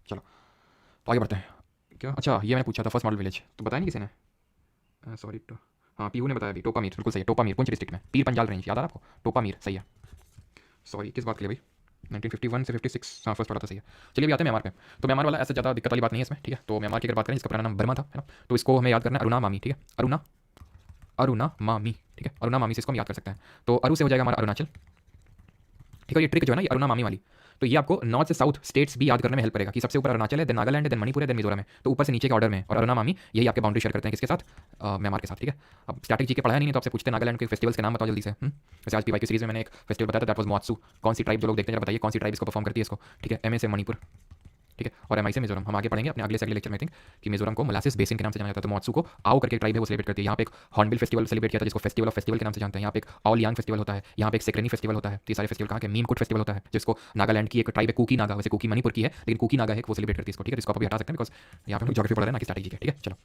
चलो तो आगे बढ़ते हैं। क्या, अच्छा ये मैंने पूछा था फर्स्ट मॉडल विलेज, तो बताया नहीं किसी ने, सॉरी तो हाँ पीहू ने बताया अभी, टोपा मीर बिल्कुल सही है, टोपा मीर पुंछ डिस्ट्रिक्ट में, पीर पंजाल रेंज, याद आ रहा आपको, टोपा मीर सही है। सॉरी किस बात के लिए भाई, 1951 से 56, हाँ फर्स्ट पढ़ा था, सही है। चलिए अभी आते हैं म्यांमार पे। तो म्यांमार वाला ऐसा ज़्यादा दिक्कत वाली बात नहीं है इसमें, ठीक है। तो म्यांमार की अगर बात करें, इसका पुराना नाम बर्मा था, है ना, तो इसको हमें याद करना है अरुणा मामी, ठीक है, अरुणा मामी, ठीक है, अरुणा मामी से इसको हम याद कर सकते हैं। तो अरु से हो जाएगा हमारा अरुणाचल, ठीक है। ये ट्रिक जो है ना, ये अरुणा मामी वाली, तो ये आपको नॉर्थ से साउथ स्टेट्स भी याद करने में हेल्प करेगा कि सबसे ऊपर अरुणाचल है, देन नागालैंड है, देन मणिपुर है, देन मिजोरम है, तो ऊपर से नीचे के ऑर्डर में, और अरुणा मामी यही आपके बाउंड्री शेयर करते हैं किसके साथ, म्यांमार के साथ, ठीक है। अब स्टैटिक जी के पढ़ाया नहीं है तो आपसे पूछते हैं नागालैंड के फेस्टिवल्स के नाम बताओ जल्दी से। जैसे आज PY की सीरीज में मैंने एक फेस्टिवल बताया था, दैट वाज मोत्सू। कौन सी ट्राइब जो लोग देखते हैं, बताइए कौन सी ट्राइब इसको परफॉर्म करती है इसको, ठीक है। MA से मणिपुर, ठीक है, और MI से मिजोरम। हम आगे पढ़ेंगे अपने अगले से अगले लेक्चर में, थिंक कि मिजोरम को मोलासिस बेसिन के नाम से जाना जाता है, तो मोत्सू को आओ करके ट्राइब है वो सेलिब्रेट करती है। यहाँ पे एक हॉर्नबिल फेस्टिवल सेलिब्रेट किया था जिसको फेस्टिवल ऑफ फेस्टिवल के नाम से जानते हैं। यहाँ पे एक ऑल यांग फेस्टिवल होता है, यहाँ पे एक सेक्रेनी फेस्टिवल होता है। तो ये सारे फेस्टिवल कहाँ के, मीमकुट फेस्टिवल होता है जिसको नागालैंड की एक ट्राइब है कुकी नागा, वैसे कुकी मणिपुर की है लेकिन कुकी नागा है वो सेलिब्रेट करती है इसको, ठीक है। इसको आप अभी हटा सकते हैं बिकॉज यहाँ पे हम ज्योग्राफी पढ़ रहे हैं ना कि स्ट्रैटेजी के, ठीक है। चलो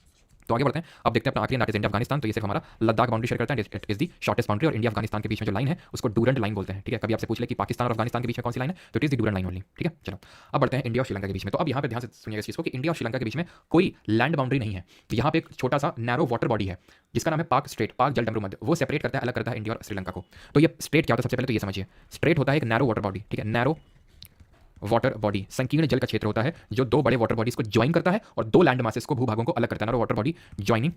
तो आगे बढ़ते हैं। अब देखते हैं अपना आखिरी नाट इज इंडिया अफगानिस्तान, तो ये सिर्फ हमारा लद्दाख बाउंड्री शेयर करता है, it is the shortest boundary, और इंडिया अफगानिस्तान के बीच में जो लाइन है उसको डूरंट लाइन बोलते हैं, ठीक है। कभी आपसे पूछ ले कि पाकिस्तान और अफगानिस्तान के बीच में कौन सी लाइन है, तो it is the Durand line only, ठीक है। चलो अब बढ़ते हैं इंडिया और श्रीलंका के बीच में। तो अब यहाँ पे ध्यान से सुनिएगा इस चीज़ को कि इंडिया और श्रीलंका के बीच में कोई लैंड बाउंड्री नहीं है, तो यहाँ पे एक छोटा सा नैरो वाटर बॉडी है जिसका नाम है पाक स्ट्रेट, पाक जल डमरू मध्य, वो सेपरेट करता है, अलग करता है इंडिया और श्रीलंका को। तो ये स्ट्रेट क्या होता है, सबसे पहले तो ये समझिए, स्ट्रेट होता है एक नैरो वाटर बॉडी, ठीक है, नैरो वाटर बॉडी, संकीर्ण जल का क्षेत्र होता है जो दो बड़े वाटर बॉडीज को ज्वाइन करता है और दो लैंड मासेस को भूभागों को अलग करता है। Narrow water body joining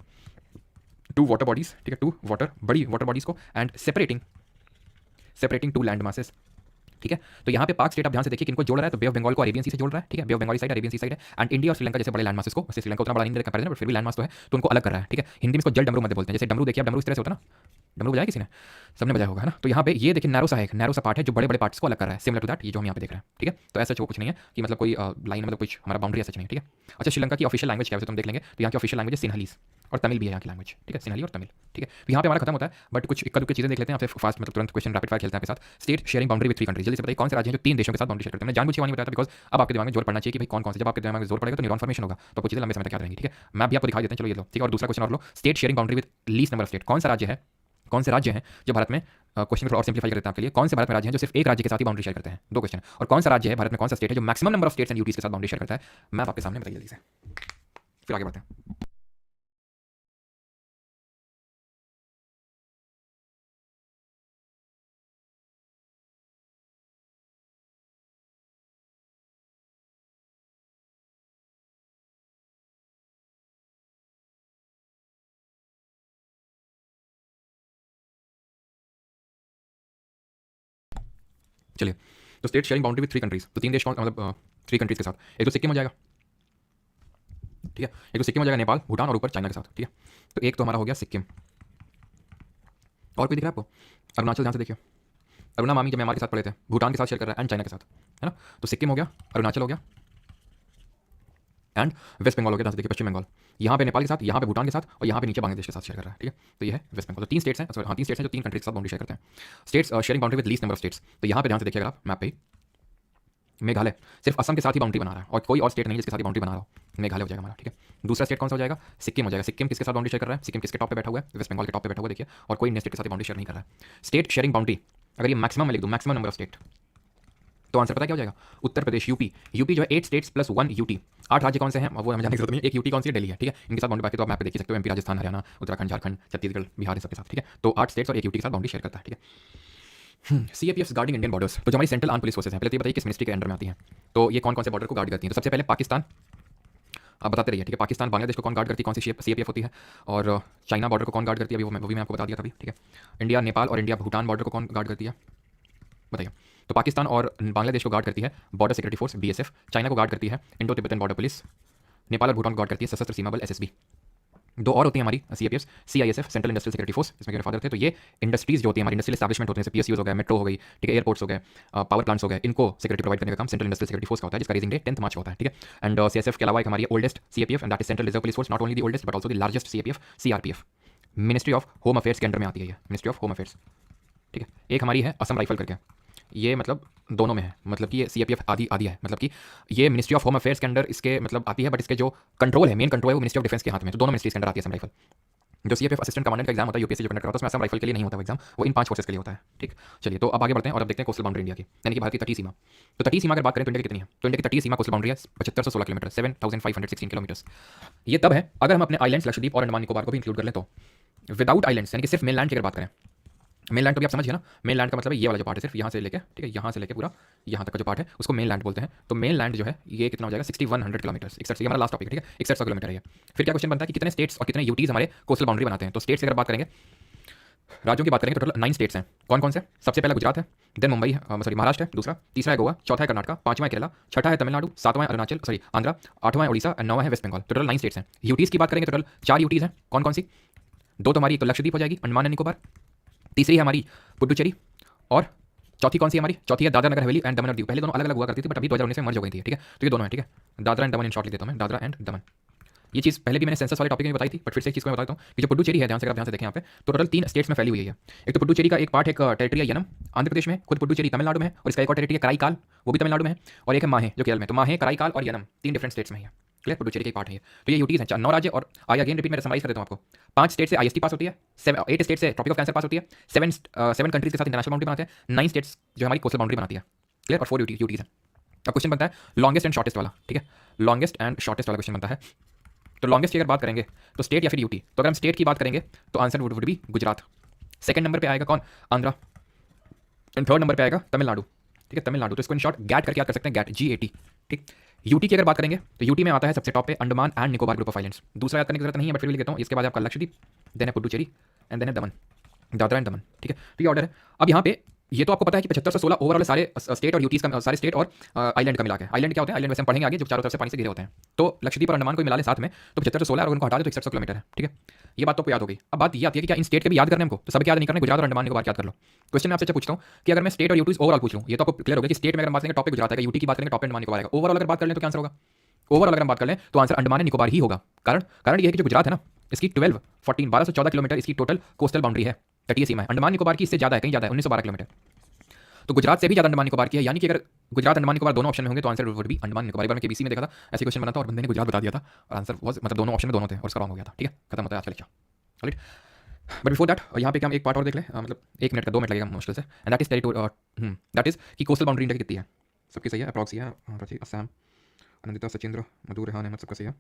two water bodies, ठीक है, टू वाटर बड़ी वाटर बॉडीज को, and separating two land masses, ठीक है। तो यहाँ पे पाक स्टेट आप ध्यान से देखिए किनको जोड़ रहा है, तो बे ऑफ बंगाल को अरेबियन सी से जोड़ रहा है, ठीक है, Bay of Bengali side Arabian Sea side है, एंड इंडिया और श्रीलंका जैसे बड़े लैंड मासेस को, वैसे श्रीलंका उतना बड़ा नहीं कंपेरिजन बट फिर भी लैंड मास तो है, तो उनको अलग कर रहा है, ठीक है। हिंदी में इसको जल डमरू मध्य बोलते हैं। जैसे डमरू देखिए आप, डमरू इस तरह से होता है ना, डमरू बजाया किसी ने, सबने बजाया होगा, है ना। तो यहाँ पे ये देखिए नैरो सा है, नैरो सा पार्ट है जो बड़े बड़े पार्ट्स को अलग कर रहा है, सिमिलर टू दैट ये जो हम यहाँ पे देख रहे हैं, ठीक है। तो ऐसा कुछ नहीं है कि मतलब कोई लाइन मतलब कुछ हमारा बाउंड्री ऐसा नहीं है, ठीक है। अच्छा श्रीलंका की ऑफिशियल लैंग्वेज क्या है तो हम देख लेंगे, तो यहाँ की ऑफिशियल लैंग्वेज है सिन्हलीस, और तमिल भी है यहाँ की लैंग्वेज, ठीक है, सिन्हली और तमिल, ठीक है। तो यहाँ पे हमारा खत्म होता है, बट कुछ इक्का दुक्का चीजें देख लेते हैं आपसे फास्ट, मतलब तुरंत क्वेश्चन रैपिड फायर खेलते हैं आपके साथ। State sharing boundary with 3 countries, जल्दी से बताइए कौन से राज्य हैं जो 3 देशों के साथ बाउंड्री शेयर करते हैं। मैं जानबूझ के नहीं बताया था बिकॉज अब आपके दिमाग में जोर पड़ना चाहिए कि भाई कौन कौन से, जब आपके दिमाग में जोर पड़ेगा तो न्यूरॉन फॉर्मेशन होगा, तो आपको चीजें लंबे समय तक याद रहेंगी, ठीक है। मैं भी आपको दिखाई देते हैं, चलो ये लो, ठीक है। और दूसरा क्वेश्चन और लो, state sharing boundary with least number of state, कौन सा राज्य है, कौन से राज्य हैं जो भारत में, क्वेश्चन को और सिंप्लीफाई कर देते हैं आपके लिए, कौन से भारत में राज्य हैं जो सिर्फ एक राज्य के साथ ही बाउंड्री शेयर करते हैं, 2 क्वेश्चन। और कौन सा राज्य है भारत में, कौन सा स्टेट है जो maximum number of states and UTs के साथ बाउंड्री शेयर करता है, मैं आपके सामने बताइए जल्दी से, फिर आगे बढ़ते हैं। चलिए तो state sharing boundary with 3 countries, तो 3 देश कौन, मतलब 3 कंट्रीज के साथ, एक तो सिक्किम हो जाएगा, ठीक है, एक तो सिक्किम हो जाएगा, नेपाल, भूटान और ऊपर चाइना के साथ, ठीक है। तो एक तो हमारा हो गया सिक्किम, और कोई दिख रहा है आपको, अरुणाचल, ध्यान से देखिए, अरुणा मामी जब म्यांमार के साथ पड़े थे, भूटान के साथ शेयर कर रहा है एंड चाइना के साथ, है ना। तो सिक्किम हो गया, अरुणाचल हो गया, एंड वेस्ट बंगाल हो गया, ध्यान से देखिए, पश्चिम बंगाल, यहाँ पे नेपाल के साथ, यहाँ पे भूटान के साथ, और यहाँ पे नीचे बांग्लादेश के साथ शेयर कर रहा है, ठीक है। तो ये है वेस्ट बंगाल। तो 3 स्टेट्स हैं, सॉरी हाँ 3 स्टेट्स हैं जो 3 कंट्रीज के साथ बाउंड्री शेयर करते हैं। States sharing boundary with least number of states, तो यहाँ पे ध्यान से देखिएगा आप मैप पे, मेघालय सिर्फ असम के साथ ही बाउंड्री बना रहा है और कोई और स्टेट नहीं जिसके साथ बाउंड्री बना रहा हो, मेघालय हो जाएगा हमारा, ठीक है। दूसरा स्टेट कौन सा हो जाएगा, सिक्किम हो जाएगा। सिक्किम किसके साथ बाउंड्री शेयर कर रहा है, सिक्किम किसके टॉप पे बैठा हुआ है, वेस्ट बंगाल के टॉप पे बैठा हुआ है, देखिए, और कोई इंडियन स्टेट के साथ बाउंड्री शेयर नहीं कर रहा है। स्टेट शेयरिंग बाउंड्री अगर ये मैक्सिमम में लिख दूं, मैक्सिमम नंबर ऑफ स्टेट, तो आंसर पता क्या हो जाएगा, उत्तर प्रदेश, यूपी। यूपी जो है 8 स्टेट्स प्लस 1 यूटी, 8 राज्य कौन से हैं वो हमें जानने की जरूरत नहीं है, एक यूटी कौन सी है, दिल्ली है, ठीक है। इनके साथ बाउंड्री बाकी तो आप मैप पे देख सकते हो, एमपी, राजस्थान, हरियाणा, उत्तराखंड, झारखंड, छत्तीसगढ़, बिहार, सबके साथ, ठीक है। तो 8 स्टेट्स और एक यूटी के साथ बाउंड्री शेयर करता है, ठीक है। CAPF गार्डिंग इंडियन बॉर्डर्स, तो जो हमारी सेंट्रल आर्म पुलिस फोर्सेस हैं, पहले तो ये बताइए किस मिनिस्ट्री के अंडर में आती हैं, तो ये कौन कौन से बॉर्डर को गार्ड करती हैं। तो सबसे पहले पाकिस्तान, आप बताते रहिए, ठीक है। पाकिस्तान, बांग्लादेश को कौन गार्ड करती है, कौन सी CAPF होती है, और चाइना बॉर्डर को कौन गार्ड करती है, वो भी मैं आपको बता दिया था अभी, ठीक है। इंडिया, नेपाल और इंडिया भूटान बॉर्डर को कौन गार्ड करती है, बताइए। तो पाकिस्तान और बांग्लादेश को गार्ड करती है border security force BSF, China को गार्ड करती है Indo Tibetan border police, Nepal और भूटान को गार्ड करती है सशस्त्र सीमा बल SSB, दो और होती हैं हमारी CAPFs, CISF, central industrial security force, इसमें मेरे फादर थे। तो ये इंडस्ट्रीज जो होती है हमारी, इंडस्ट्रियल एस्टैब्लिशमेंट होते हैं, जैसे PSUs हो गए, मेट्रो हो गई, ठीक है, एयरपोर्ट्स हो गए, पावर प्लांट्स हो गए, इनको सिक्योरिटी प्रोवाइड करने का काम सेंट्रल इंडस्ट्रियल सिक्योरिटी फोर्स का होता है, जिसका रेजिंग डे 10 मार्च को होता है, ठीक है। एंड CSF के अलावा एक हमारी oldest CAPF and that is central reserve police force, not only the oldest but also the largest CAPF, CRPF, ministry of home affairs के अंडर में आती है ये, मिनिस्ट्री ऑफ होम अफेयर्स, ठीक है। एक हमारी है असम राइफल करके, ये मतलब दोनों में है, मतलब कि ये CAPF आधी आधी है, मतलब कि ये मिनिस्ट्री ऑफ होम अफेयर्स के अंडर इसके मतलब आती है, बट इसके जो कंट्रोल है, मेन कंट्रोल है वो मिनिस्ट्री ऑफ डिफेंस के हाथ में, तो दोनों मिनिस्ट्रीज के अंडर आती है असम राइफल। जो CAPF असिस्टेंट कमांडेंट का एग्जाम होता है UPSC जो कंडक्ट करता है, उसमें असम राइफल के लिए नहीं होता वो एग्जाम, वो इन 5 फोर्सेस के लिए होता है, ठीक। चलिए तो अब आगे बढ़ते हैं और अब देखते हैं कोस्टल बाउंड्री इंडिया की, यानी कि भारत की तटीय सीमा। तो तटीय सीमा अगर बात करें तो इंडिया की कितनी है, तो इंडिया की तटीय सीमा कोस्टल बाउंड्री है 7516 किलोमीटर, 7516 किलोमीटर्स। ये तब है अगर हम अपने आइलैंड्स लक्षद्वीप और अंडमान निकोबार को भी इंक्लूड कर लें तो। विदाउट आइलैंड्स यानी कि सिर्फ मेनलैंड की अगर बात करें, मेनलैंड तो भी आप समझिए ना, मेनलैंड का मतलब है ये वाला जो पार्ट है, सिर्फ यहाँ से लेके, ठीक है, यहाँ से लेके पूरा यहाँ तक का जो पार्ट है उसको मेनलैंड बोलते हैं। तो मेनलैंड जो है ये कितना हो जाएगा 6100 किलोमीटर, 61, ये हमारा लास्ट टॉपिक है, ठीक है, 6100 किलोमीटर है ये। फिर क्या क्वेश्चन बनता है कि कितने स्टेट्स और कितने यूटीज हमारे कोस्टल बाउंड्री बनाते हैं। तो स्टेट्स की अगर बात करेंगे, राज्यों की बात करेंगे, टोटल 9 स्टेट्स हैं। कौन कौन से? सबसे पहला गुजरात है, देन मुंबई, सॉरी महाराष्ट्र है दूसरा, तीसरा है गोवा, चौथा है कर्नाटका, पांचवा है केरला, छठा है तमिलनाडु, सातवां है अरुणाचल सॉरी आंध्रा, आठवां है उड़ीसा और नौवां है वेस्ट बंगाल। टोटल 9 स्टेट्स हैं। यूटीज की बात करेंगे, टोटल 4 यूटीज हैं। कौन कौन सी? 2 तो हमारी तो लक्षद्वीप हो जाएगी, अंडमान एंड निकोबार, तीसरी है हमारी पुडुचेरी, और चौथी कौन सी हमारी? चौथी है दादरा नगर हवेली एंड दमन और दीव। पहले दोनों अलग अलग हुआ करती थी बट अभी 2019 में मर्ज हो गई थी, ठीक है। तो ये दोनों है, ठीक है, Dadra and Daman in short लिख देता हूं मैं, दादरा एंड दमन। ये चीज़ पहले भी मैंने सेंसस वाले टॉपिक में बताई थी, बट फिर से एक चीज़ को मैं बताता हूँ कि जो पुडुचेरी है, ध्यान से अगर ध्यान से देखें यहाँ पे, तो टोटल 3 स्टेट्स में फैली हुई है। एक तो पुडुचेरी का एक पार्ट है टेरिटरी है यनम आंध्र प्रदेश में, खुद पुडुचेरी तमिलनाडु में है, और इसका एक और टेरिटरी है कराईकाल, वो भी तमिलनाडु में है, और एक है माहे जो केरल में। तो माहे, कराईकाल और यनम 3 डिफरेंट स्टेट्स में है, क्लियर। पुडुचेरी का एक पार्ट है ये। तो ये यूटीज हैं 9 राज्य, और आई अगेन रिपीट, मैं समराइज कर देता हूँ आपको। 5 स्टेट से IST पास होती है, 8 स्टेट से ट्रॉपिक ऑफ कैंसर पास होती है, 7 कंट्रीज के साथ इंटरनेशनल बाउंड्री बनाते हैं, 9 स्टेट्स जो हमारी कोस्टल बाउंड्री बनाती है, क्लियर, और 4 यूटीज हैं। अब क्वेश्चन बनता है लॉन्गेस्ट एंड शॉर्टेस्ट वाला, ठीक है, लॉन्गेस्ट एंड शॉर्टेस्ट वाला क्वेश्चन बनता है। तो लॉन्गेस्ट की अगर बात करेंगे तो स्टेट या फिर यूटी, तो अगर हम स्टेट की बात करेंगे तो answer would be Gujarat. Second number पे आएगा कौन? आंध्रा, एंड थर्ड नंबर पे आएगा तमिलनाडु, ठीक है, तमिलनाडु। तो इसको इन शॉर्ट गैट करके याद कर सकते हैं, गैट GAT, ठीक। यूटी की अगर बात करेंगे तो यूटी में आता है सबसे टॉप पे Andaman and Nicobar group of islands. दूसरा याद करने की जरूरत नहीं है बट फिर भी लिख देता हूँ। इसके बाद आपका लक्षद्वीप, देन है पुडुचेरी एंड देन है दमन, दादरा एंड दमन, ठीक है। तो ये ऑर्डर है। अब यहाँ पे ये तो आपको पता है कि 7516 ओवरऑल सारे स्टेट और यूटीज का, सारे स्टेट और आइलैंड का मिला के। आइलैंड क्या होते हैं? आइलैंड वैसे हम पढ़ेंगे आगे, जो चारों तरफ से पानी से घिरे होते हैं। तो लक्षद्वीप और अंडमान को मिला ले साथ में, तो 7516 और उनको हटा दे तो 6100 किलोमीटर है, ठीक है। ये बात तो आपको याद हो गई। अब बात ये आती है कि क्या इन स्टेट के भी याद करने हमको? तो सबके याद नहीं करने, गुजरात और अंडमान निकोबार याद कर लो। क्वेश्चन मैं आपसे पूछता हूँ कि अगर मैं स्टेट और यूटीज ओवरऑल पूछ लूँ, ये तो आपको क्लियर हो गया कि स्टेट में अगर बात करेंगे टॉपिक गुजरात आएगा, यूटी की बात करेंगे टॉप अंडमान निकोबार आएगा। ओवरऑल अगर बात कर लें तो क्या आंसर होगा? ओवरऑल अगर हम बात कर लें तो आंसर अंडमान एंड निकोबार ही होगा। कारण ये है कि जो गुजरात है ना, इसकी 1214 किलोमीटर इसकी टोटल कोस्टल बाउंड्री है, तटीय सीमा है। अंडमान निकोबार की इससे ज्यादा है, कहीं ज्यादा है, 1912 किलोमीटर। तो गुजरात से भी ज्यादा अंडमान निकोबार की है, यानी कि अगर गुजरात अंडमान निकोबार दोनों ऑप्शन में होंगे तो answer would be Andaman Nicobar. एक बार मैं KBC में देखा था, ऐसे क्वेश्चन बना था और बंदे ने गुजरात बता दिया था और आंसर वाज मतलब दोनों ऑप्शन में दोनों थे और उसका रॉन्ग हो गया था, ठीक है। खत्म होता है आज का lecture, right. But before that यहाँ पे हम एक पार्ट और देख लें, मतलब 1 मिनट का 2 मिनट लगेगा मुश्किल से, and that is territory, that is कि कोस्टल बाउंड्री इंडिया की कितनी है। सबकी सही है, अप्रॉक्स है, असम, अनंदिता, सचिंद्र, मधु, रेहान, अहमद, सबका सही है।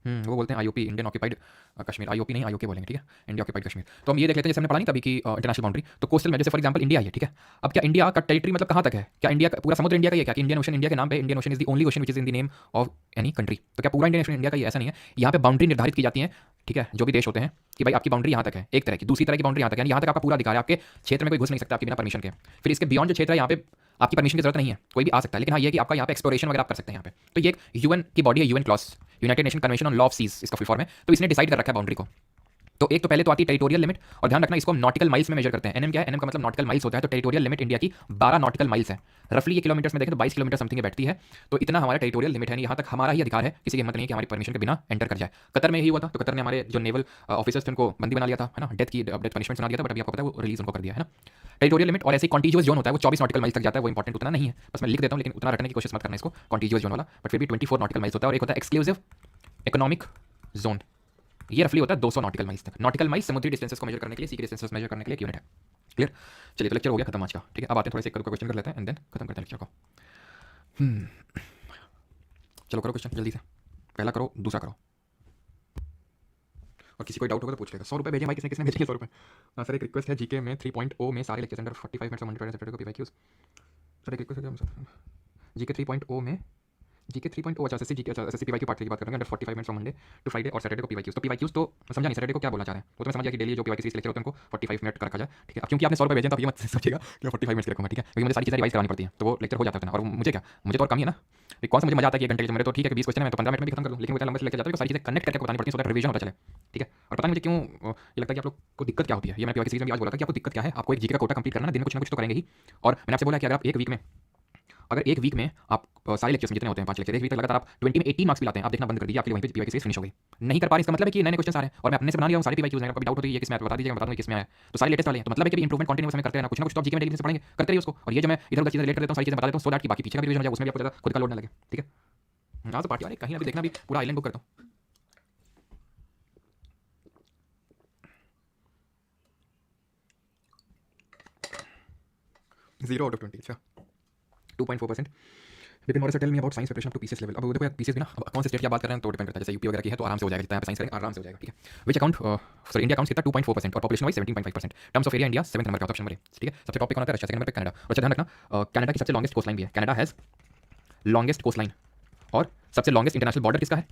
वो बोलते हैं IOP, Indian occupied Kashmir, IOP नहीं IOK बोलेंगे, ठीक है, इंडिया ऑक्यूपाइड कश्मीर। तो हम ये देख लेते हैं, जैसे हमने पढ़ा नहीं कभी कि इंटरनेशनल बाउंड्री, तो कोस्टल में जैसे फॉर एग्जांपल इंडिया है, ठीक है। अब क्या इंडिया का टेरिटरी मतलब कहाँ तक है? क्या इंडिया का पूरा समुद्र इंडिया का ही है क्या? कि इंडियन ओशन इंडिया के नाम पे, Indian ocean is the only ocean which is in the name of any country. तो क्या पूरा इंडियन ओशन इंडिया का ही? ऐसा नहीं है। यहाँ पे बाउंड्री निर्धारित की जाती है, ठीक है, जो भी देश होते हैं कि भाई आपकी बाउंड्री यहाँ तक है, एक तरह की। दूसरी तरह की बाउंड्री यहाँ तक है, यानी यहाँ तक आपका पूरा अधिकार है, आपके क्षेत्र में कोई घुस नहीं सकता आपकी बिना परमिशन के। फिर इसके बियॉन्ड जो क्षेत्र है यहाँ पे आपकी परमिशन की जरूरत नहीं है, कोई भी आ सकता है। लेकिन हाँ, ये कि आपका यहाँ पे एक्सप्लोरेशन वगैरह आप कर सकते हैं यहाँ पे। तो ये एक UN की बॉडी है, UN CLOS, United Nation convention on law of seas इसका फुल फॉर्म है। तो इसने डिसाइड कर रखा है बाउंड्री को। तो एक तो पहले तो आती है टेरिटोरियल लिमिट, और ध्यान रखना इसको हम नॉटिकल माइल्स में मेजर करते हैं। NM क्या है? NM का मतलब नॉटिकल माइल्स होता है। तो टेरिटोरियल लिमिट इंडिया की 12 नॉटिकल माइल्स है। रफली ये किलोमीटर्स में देखें तो 22 किलोमीटर समथिंग बैठती है। तो इतना हमारा टेरिटोरियल लिमिट है, यहाँ तक हमारा ही अधिकार है, किसी की हिम्मत नहीं है कि हमारी परमिशन के बिना एंटर कर जाए। कतर में ही हुआ था, तो कतर ने हमारे जो नेवल ऑफिसर्स थे उनको बंदी बना लिया था, है ना, डेथ पनिशमेंट सुना दिया था, बट अभी आपको पता है वो रिलीज उनको कर दिया है ना। टेरिटोरियल लिमिट और ऐसे कॉन्टिजियस जोन होता है, वो 24 नॉटिकल माइल्स तक जाता है। वो इंपॉर्टेंट उतना नहीं है, बस मैं लिख देता हूँ, लेकिन उतना रखने की कोशिश मत करना इसको, कॉन्टिजियस जोन वाला। बट फिर भी 24 नॉटिकल माइल्स होता है। और एक होता है एक्सक्लूसिव इकोनॉमिक जोन, ये रफली होता है 200 नॉटिकल माइल्स तक। नॉटिकल माइल्स समुद्री डिस्टेंसेस को मेजर करने के लिए, सी के डिस्टेंसेस मेजर करने के लिए एक यूनिट है, क्लियर। चलिए तो लेक्चर हो गया खत्म आज का, ठीक है। अब आते हैं थोड़े से एक क्वेश्चन कर लेते हैं एंड देन खत्म करते हैं लेक्चर को। चलो करो क्वेश्चन जल्दी से, पहला करो, दूसरा करो, और किसी कोई डाउट होगा तो पूछ लेगा। 100 रुपये भेजे भाई, किसने किसने भेजे 100 रुपये। हाँ सर, एक रिक्वेस्ट है, GK में 3.0 में सारे lecture under 45 minutes Monday to Friday Saturday को PYQs। सर एक रिक्वेस्ट है, GK 3.0 में जीके 3.0 अच्छा एसएससी जीके अच्छा एसएससी पीवाईक्यू पार्ट 3 की बात कर रहे हैं under 45 minutes from Monday to Friday और सैटरडे को पीवाईक्यूज तो पीवाईक्यूज तो समझा नहीं सैटरडे को क्या बोलना चाह रहे हैं वो तो मैं समझ गया कि डेली जो पीवाईक्यू सीरीज लेक्चर होते हैं उनको 45 मिनट का रखा जाए ठीक है अब क्योंकि आपने 100 रुपये भेजे तो अब ये मत सोचिएगा कि 45 मिनट रखूंगा ठीक है क्योंकि मुझे सारी चीज़ें रिवाइज करानी पड़ती है तो वो लेक्चर हो जाता है और मुझे क्या मुझे तो और कम ही है ना कौन सा मुझे मजा आता है कि 1 घंटे के मेरे तो ठीक है 20 क्वेश्चन है तो 15 मिनट में भी खत्म कर दूँ लेकिन वो लंबे से लेकर जाता है सारी चीज़ें कनेक्ट करके बतानी पड़ती है सो दैट रिवीजन होता चले ठीक है और पता नहीं मुझे क्यों ये लगता है कि आप लोग को दिक्कत क्या होती है ये मैं पीवाईक्यू सीरीज में भी आज बोला था कि आपको दिक्कत क्या है आपको एक जीके का कोटा कंप्लीट करना है दिन में कुछ ना कुछ तो करेंगे ही और मैंने आपसे बोला कि अगर एक वीक में आप सारे लेक्चर्स में जितने होते हैं 5 लेक्चर एक वीक तक लगातार आप 20 में 18 मार्क्स भी लाते हैं आप देखना बंद कर दीजिए आपके लिए वहीं पे पीवाईक्यू सीरीज फिनिश हो गई नहीं कर पा रहे इसका मतलब है कि नए क्वेश्चन आ रहे हैं और मैं अपने से बना लिया हूं सारे पीवाईक्यूज हैं आपको डाउट होती है ये किसमें बता दीजिएगा मैं बता दूं किसमें आया तो सारे लेटेस्ट वाले हैं तो मतलब है कि इंप्रूवमेंट कंटीन्यूअस में करते रहना कुछ ना कुछ तो आप जीके में डेली से पढ़ेंगे करते रहिए उसको और ये जो मैं इधर उधर चीजें लेट कर देता हूं सारी चीजें बता देता हूं सो दैट कि बाकी पीछे का भी रिवीजन हो जाए उसमें भी आपको ज़्यादा खुद का लोड ना लगे ठीक है आज तो पार्टी वाले कहीं अभी देखना भी पूरा आइलैंड बुक करता हूं 0 out of 20 अच्छा 2.4% Vipin Maurya tell me about science preparation up to PCS level अब देखो यार पीसीएस भी ना अब कौन से स्टेट की बात कर रहे हैं तो डिपेंड करता है जैसे यूपी वगैरह की है तो आराम से हो जाएगा जितना आप साइंस करेंगे आराम से हो जाएगा ठीक है which account sorry India account कितना 2.4% और population wise 17.5% terms of area India 7th number का ऑप्शन नंबर ठीक है सबसे टॉप पे कौन आता है रशिया सेकंड नंबर पे कनाडा और अच्छा ध्यान रखना कनाडा की सबसे लॉन्गेस्ट कोस्ट लाइन भी है Canada has longest coast line और सबसे लॉन्गेस्ट इंटरनेशनल बॉर्डर किसका है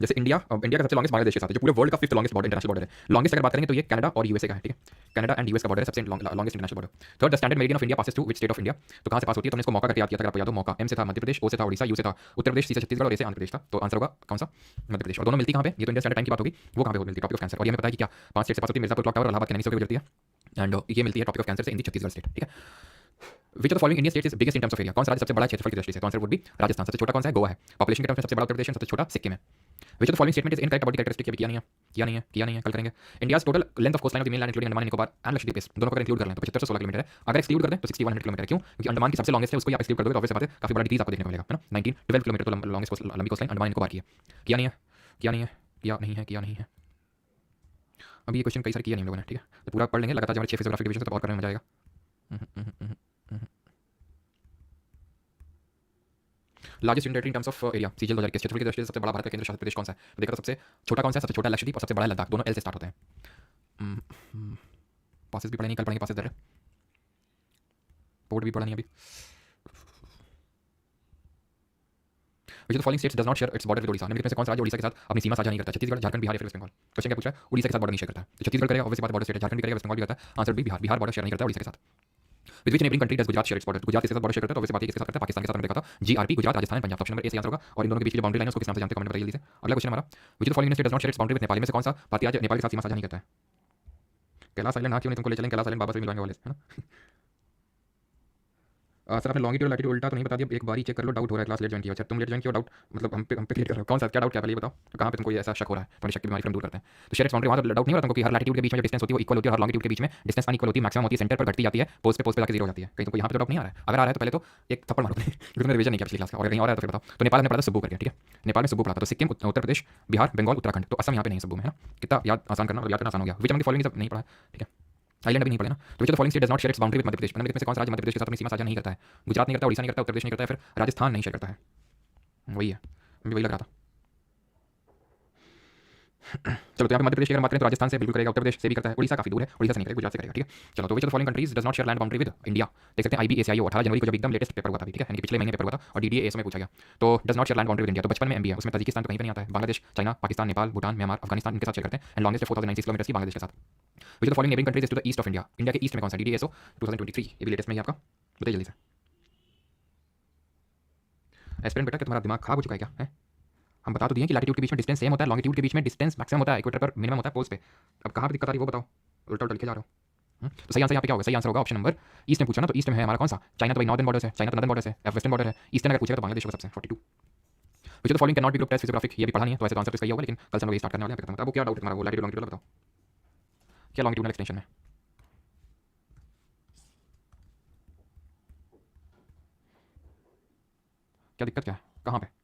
जैसे इंडिया का सबसे लॉन्गेस्ट बांग्लादेश के साथ है जो पूरे वर्ल्ड का 5th longest border international border है लॉन्गेस्ट अगर बात करेंगे तो ये कनाडा और यूएसए का है ठीक है कनाडा एंड यूएस का बॉर्डर है सबसे longest international border third the standard meridian of India passes to which state of India तो कहां से पास होती है तो इसको मौका करके याद किया था अगर आपको याद हो मौका एम से था मध्य प्रदेश ओ से था उड़ीसा यू से था उत्तर प्रदेश सी से छत्तीसगढ़ और ए से आंध्र प्रदेश था तो आंसर होगा कौन सा मध्य प्रदेश और दोनों मिलती कहां पे ये तो इंडिया स्टैंडर्ड टाइम की बात होगी वो कहां पे मिलती है टॉपिक ऑफ कैंसर और ये हमें पता है कि क्या 5 स्टेट से पास होती है मिर्जापुर क्लॉक टावर और इलाहाबाद के नैनी से गुजरती है एंड ये मिलती है टॉपिक ऑफ कैंसर से इन दी छत्तीसगढ़ स्टेट ठीक है which of the following Indian states is biggest in terms of area कौन सा राज्य सबसे बड़ा क्षेत्रफल की दृष्टि से तो आंसर वुड बी राजस्थान सबसे छोटा कौन सा है गोवा है पॉपुलेशन के टर्म्स में सबसे बड़ा उत्तर प्रदेश सबसे छोटा सिक्किम है which of the following statement is incorrect about the characteristic किया नहीं है कल करेंगे India's total length of coast line of the mainland including Andaman Nicobar and Lakshadweep दोनों को इंक्लूड कर लें तो 75 से 16 किलोमीटर है अगर एक्सक्लूड कर दें तो 6100 किलोमीटर है क्यों क्योंकि अंडमान की सबसे लॉन्गेस्ट है उसको आप एक्सक्लूड कर दोगे तो ऑब्वियस बात है काफी बड़ा डिग्रीज आपको देखने को मिलेगा है ना 12 किलोमीटर तो लॉन्गेस्ट लंबी कोस्ट लाइन अंडमान निकोबार की है किया नहीं है अभी ये क्वेश्चन कई सारे किया नहीं लोगों ने ठीक है तो पूरा पढ़ लेंगे लगातार हमारे 6 फिजियोग्राफिक डिवीजन तक और करने में मजा आएगा largest territory in terms of area CGL 2000 के क्षेत्रफल की दृष्टि से सबसे बड़ा भारत का केंद्र शासित प्रदेश कौन सा है तो देखा तो सबसे छोटा कौन सा है सबसे छोटा लक्षद्वीप और सबसे बड़ा है लद्दाख दोनों एल से स्टार्ट होते हैं पासेस भी पढ़े नहीं कल पढ़ेंगे पासेस दर पोर्ट भी पढ़ा नहीं अभी विच of the following states does not share its border with Odisha निम्नलिखित में से कौन सा राज्य ओडिशा के साथ अपनी सीमा साझा नहीं करता छत्तीसगढ़ झारखंड बिहार या फिर वेस्ट बंगाल क्वेश्चन क्या पूछ रहा है ओडिशा के साथ बॉर्डर नहीं शेयर करता है तो छत्तीसगढ़ करेगा ऑब्वियसली बात बॉर्डर स्टेट है झारखंड भी करेगा वेस्ट बंगाल भी करता है answer B Bihar border share नहीं करता है ओडिशा के साथ with which neighbouring country does Gujarat share its border Gujarat के साथ बॉर्डर शेयर करता है ऑब्वियसली बात है किसके साथ करता है पाकिस्तान के साथ हमने देखा था GRP Gujarat Rajasthan Punjab option number A से आंसर होगा और इन दोनों के बीच की बाउंड्री लाइन है उसको किस नाम से जानते हैं कमेंट में बताइए जल्दी से अगला क्वेश्चन हमारा विच of the following state does not share its boundary with Nepal में से कौन सा पार्टी आज नेपाल के साथ सीमा साझा नहीं करता है कैलाश आइलैंड हाँ क्यों नहीं तुमको ले चलेंगे कैलाश आइलैंड बाबा से मिलवाएंगे वाले है ना सर आपने लॉन्गिट्यूड लैटिट्यूड उल्टा तो नहीं बता दिया एक बार ही चेक कर लो डाउट हो रहा है क्लास लेट ज्वाइन किया अच्छा तुम लेट ज्वाइन किया डाउट मतलब हम पे क्लियर कर रहे हो कौन सा क्या डाउट क्या पहले ये बताओ तो कहाँ पे तुमको ये ऐसा शक हो रहा है थोड़ी शक की बीमारी फ्रम दूर करते हैं तो शेयर बाउंड्री वहाँ तो डाउट नहीं हो रहा तुमको कि हर लैटिट्यूड के बीच में जो डिस्टेंस होती है वो इक्वल होती है हर लॉन्गिट्यूड के बीच में डिस्टेंस अनइक्वल होती है मैक्सिमम होती है सेंटर पर घटती जाती है पोस्ट पे जाकर जीरो हो जाती है कहीं तुमको यहाँ पे डाउट नहीं आ रहा है अगर आ रहा है तो पहले तो एक थप्पड़ मारो क्योंकि तुमने रिवीजन नहीं किया पिछली क्लास का और कहीं और है तो फिर बताओ तो नेपाल में पढ़ा था सुब्बू करके ठीक है नेपाल में सुब्बू पढ़ा था तो सिक्किम उत्तर प्रदेश बिहार बंगाल उत्तराखंड तो असम यहाँ पे नहीं सुब्बू में है ना कितना याद आसान करना याद करना आसान हो गया विच अमंग द फॉलोइंग सब नहीं पढ़ा ठीक है आइलैंड भी नहीं पड़े ना तो which of the following state does not share its boundary with Madhya Pradesh में से कौन सा राज्य मध्य प्रदेश के साथ अपनी सीमा साझा नहीं करता है गुजरात नहीं करता उड़ीसा नहीं करता उत्तर प्रदेश नहीं करता है फिर राजस्थान नहीं शेयर करता है वही है मुझे वही लग रहा था चलो तो यहाँ पे मध्य प्रदेश की अगर बात करें तो राजस्थान से बिल्कुल करेगा उत्तर प्रदेश से भी करता है उड़ीसा काफी दूर है उड़ीसा से नहीं करेगा गुजरात से करेगा ठीक है चलो तो which of the following countries does not share land boundary with India देख सकते हैं IBACIO 18 जनवरी को जब एकदम लेटेस्ट पेपर हुआ था ठीक है यानी कि पिछले महीने पेपर हुआ था और DDAS में पूछा गया तो does not share land boundary with India तो बचपन में MB है उसमें ताजिकिस्तान तो कहीं पे नहीं आता है बांग्लादेश चाइना पाकिस्तान नेपाल भूटान म्यांमार अफगानिस्तान इनके साथ शेयर करते हैं एंड लॉन्गेस्ट 4096 किलोमीटर की बांग्लादेश के साथ which of the following neighbouring countries is to the east of India India के ईस्ट में कौन सा DDASO 2023 ये भी लेटेस्ट में ही आपका बताइए जल्दी से एस्पिरेंट बेटा क्या तुम्हारा दिमाग खराब हो चुका है क्या है हम बता तो दिए कि लैटिट्यूड के बीच में डिस्टेंस सेम होता है लॉन्गिट्यूड के बीच में डिस्टेंस मैक्सिमम होता है इक्वेटर पर मिनिमम होता है पोल्स पे अब कहाँ पे दिक्कत आ रही है वो बताओ उल्टा उल्टा लिखे जा रहे हो तो सही आंसर यहाँ पे क्या होगा सही आंसर होगा ऑप्शन नंबर ईस्ट में पूछा ना तो ईस्ट में है हमारा कौन सा चाइना तो भाई नॉर्दर्न बॉर्डर है चाइना तो नॉर्दर्न बॉर्डर है वेस्टर्न बॉर्डर है ईस्टर्न अगर पूछेगा तो बांग्लादेश होगा सबसे 42 which of the following can not be group test physiographic ये भी पढ़ा नहीं है तो वैसे तो आंसर तो इसका ही होगा लेकिन कल से हम लोग स्टार्ट करने वाले हैं खत्म अब क्या डाउट है तुम्हारा वो लैटिट्यूड लॉन्गिट्यूड बताओ क्या लॉन्गिट्यूडनल एक्सटेंशन में क्या दिक्कत क्या है कहाँ पे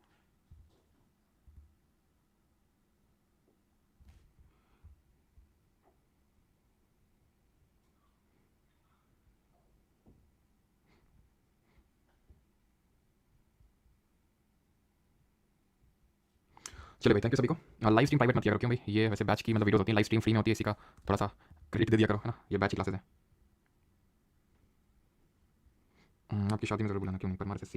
चलो भाई थैंक यू सभी को लाइव स्ट्रीम प्राइवेट मत किया करो क्यों भाई ये वैसे बैच की मतलब वीडियोस होती हैं लाइव स्ट्रीम फ्री में होती है इसी का थोड़ा सा क्रेडिट दे दिया करो है ना ये बैच की क्लासेस हैं आपकी शादी में जरूर बुलाना क्यों नहीं पर हमारे से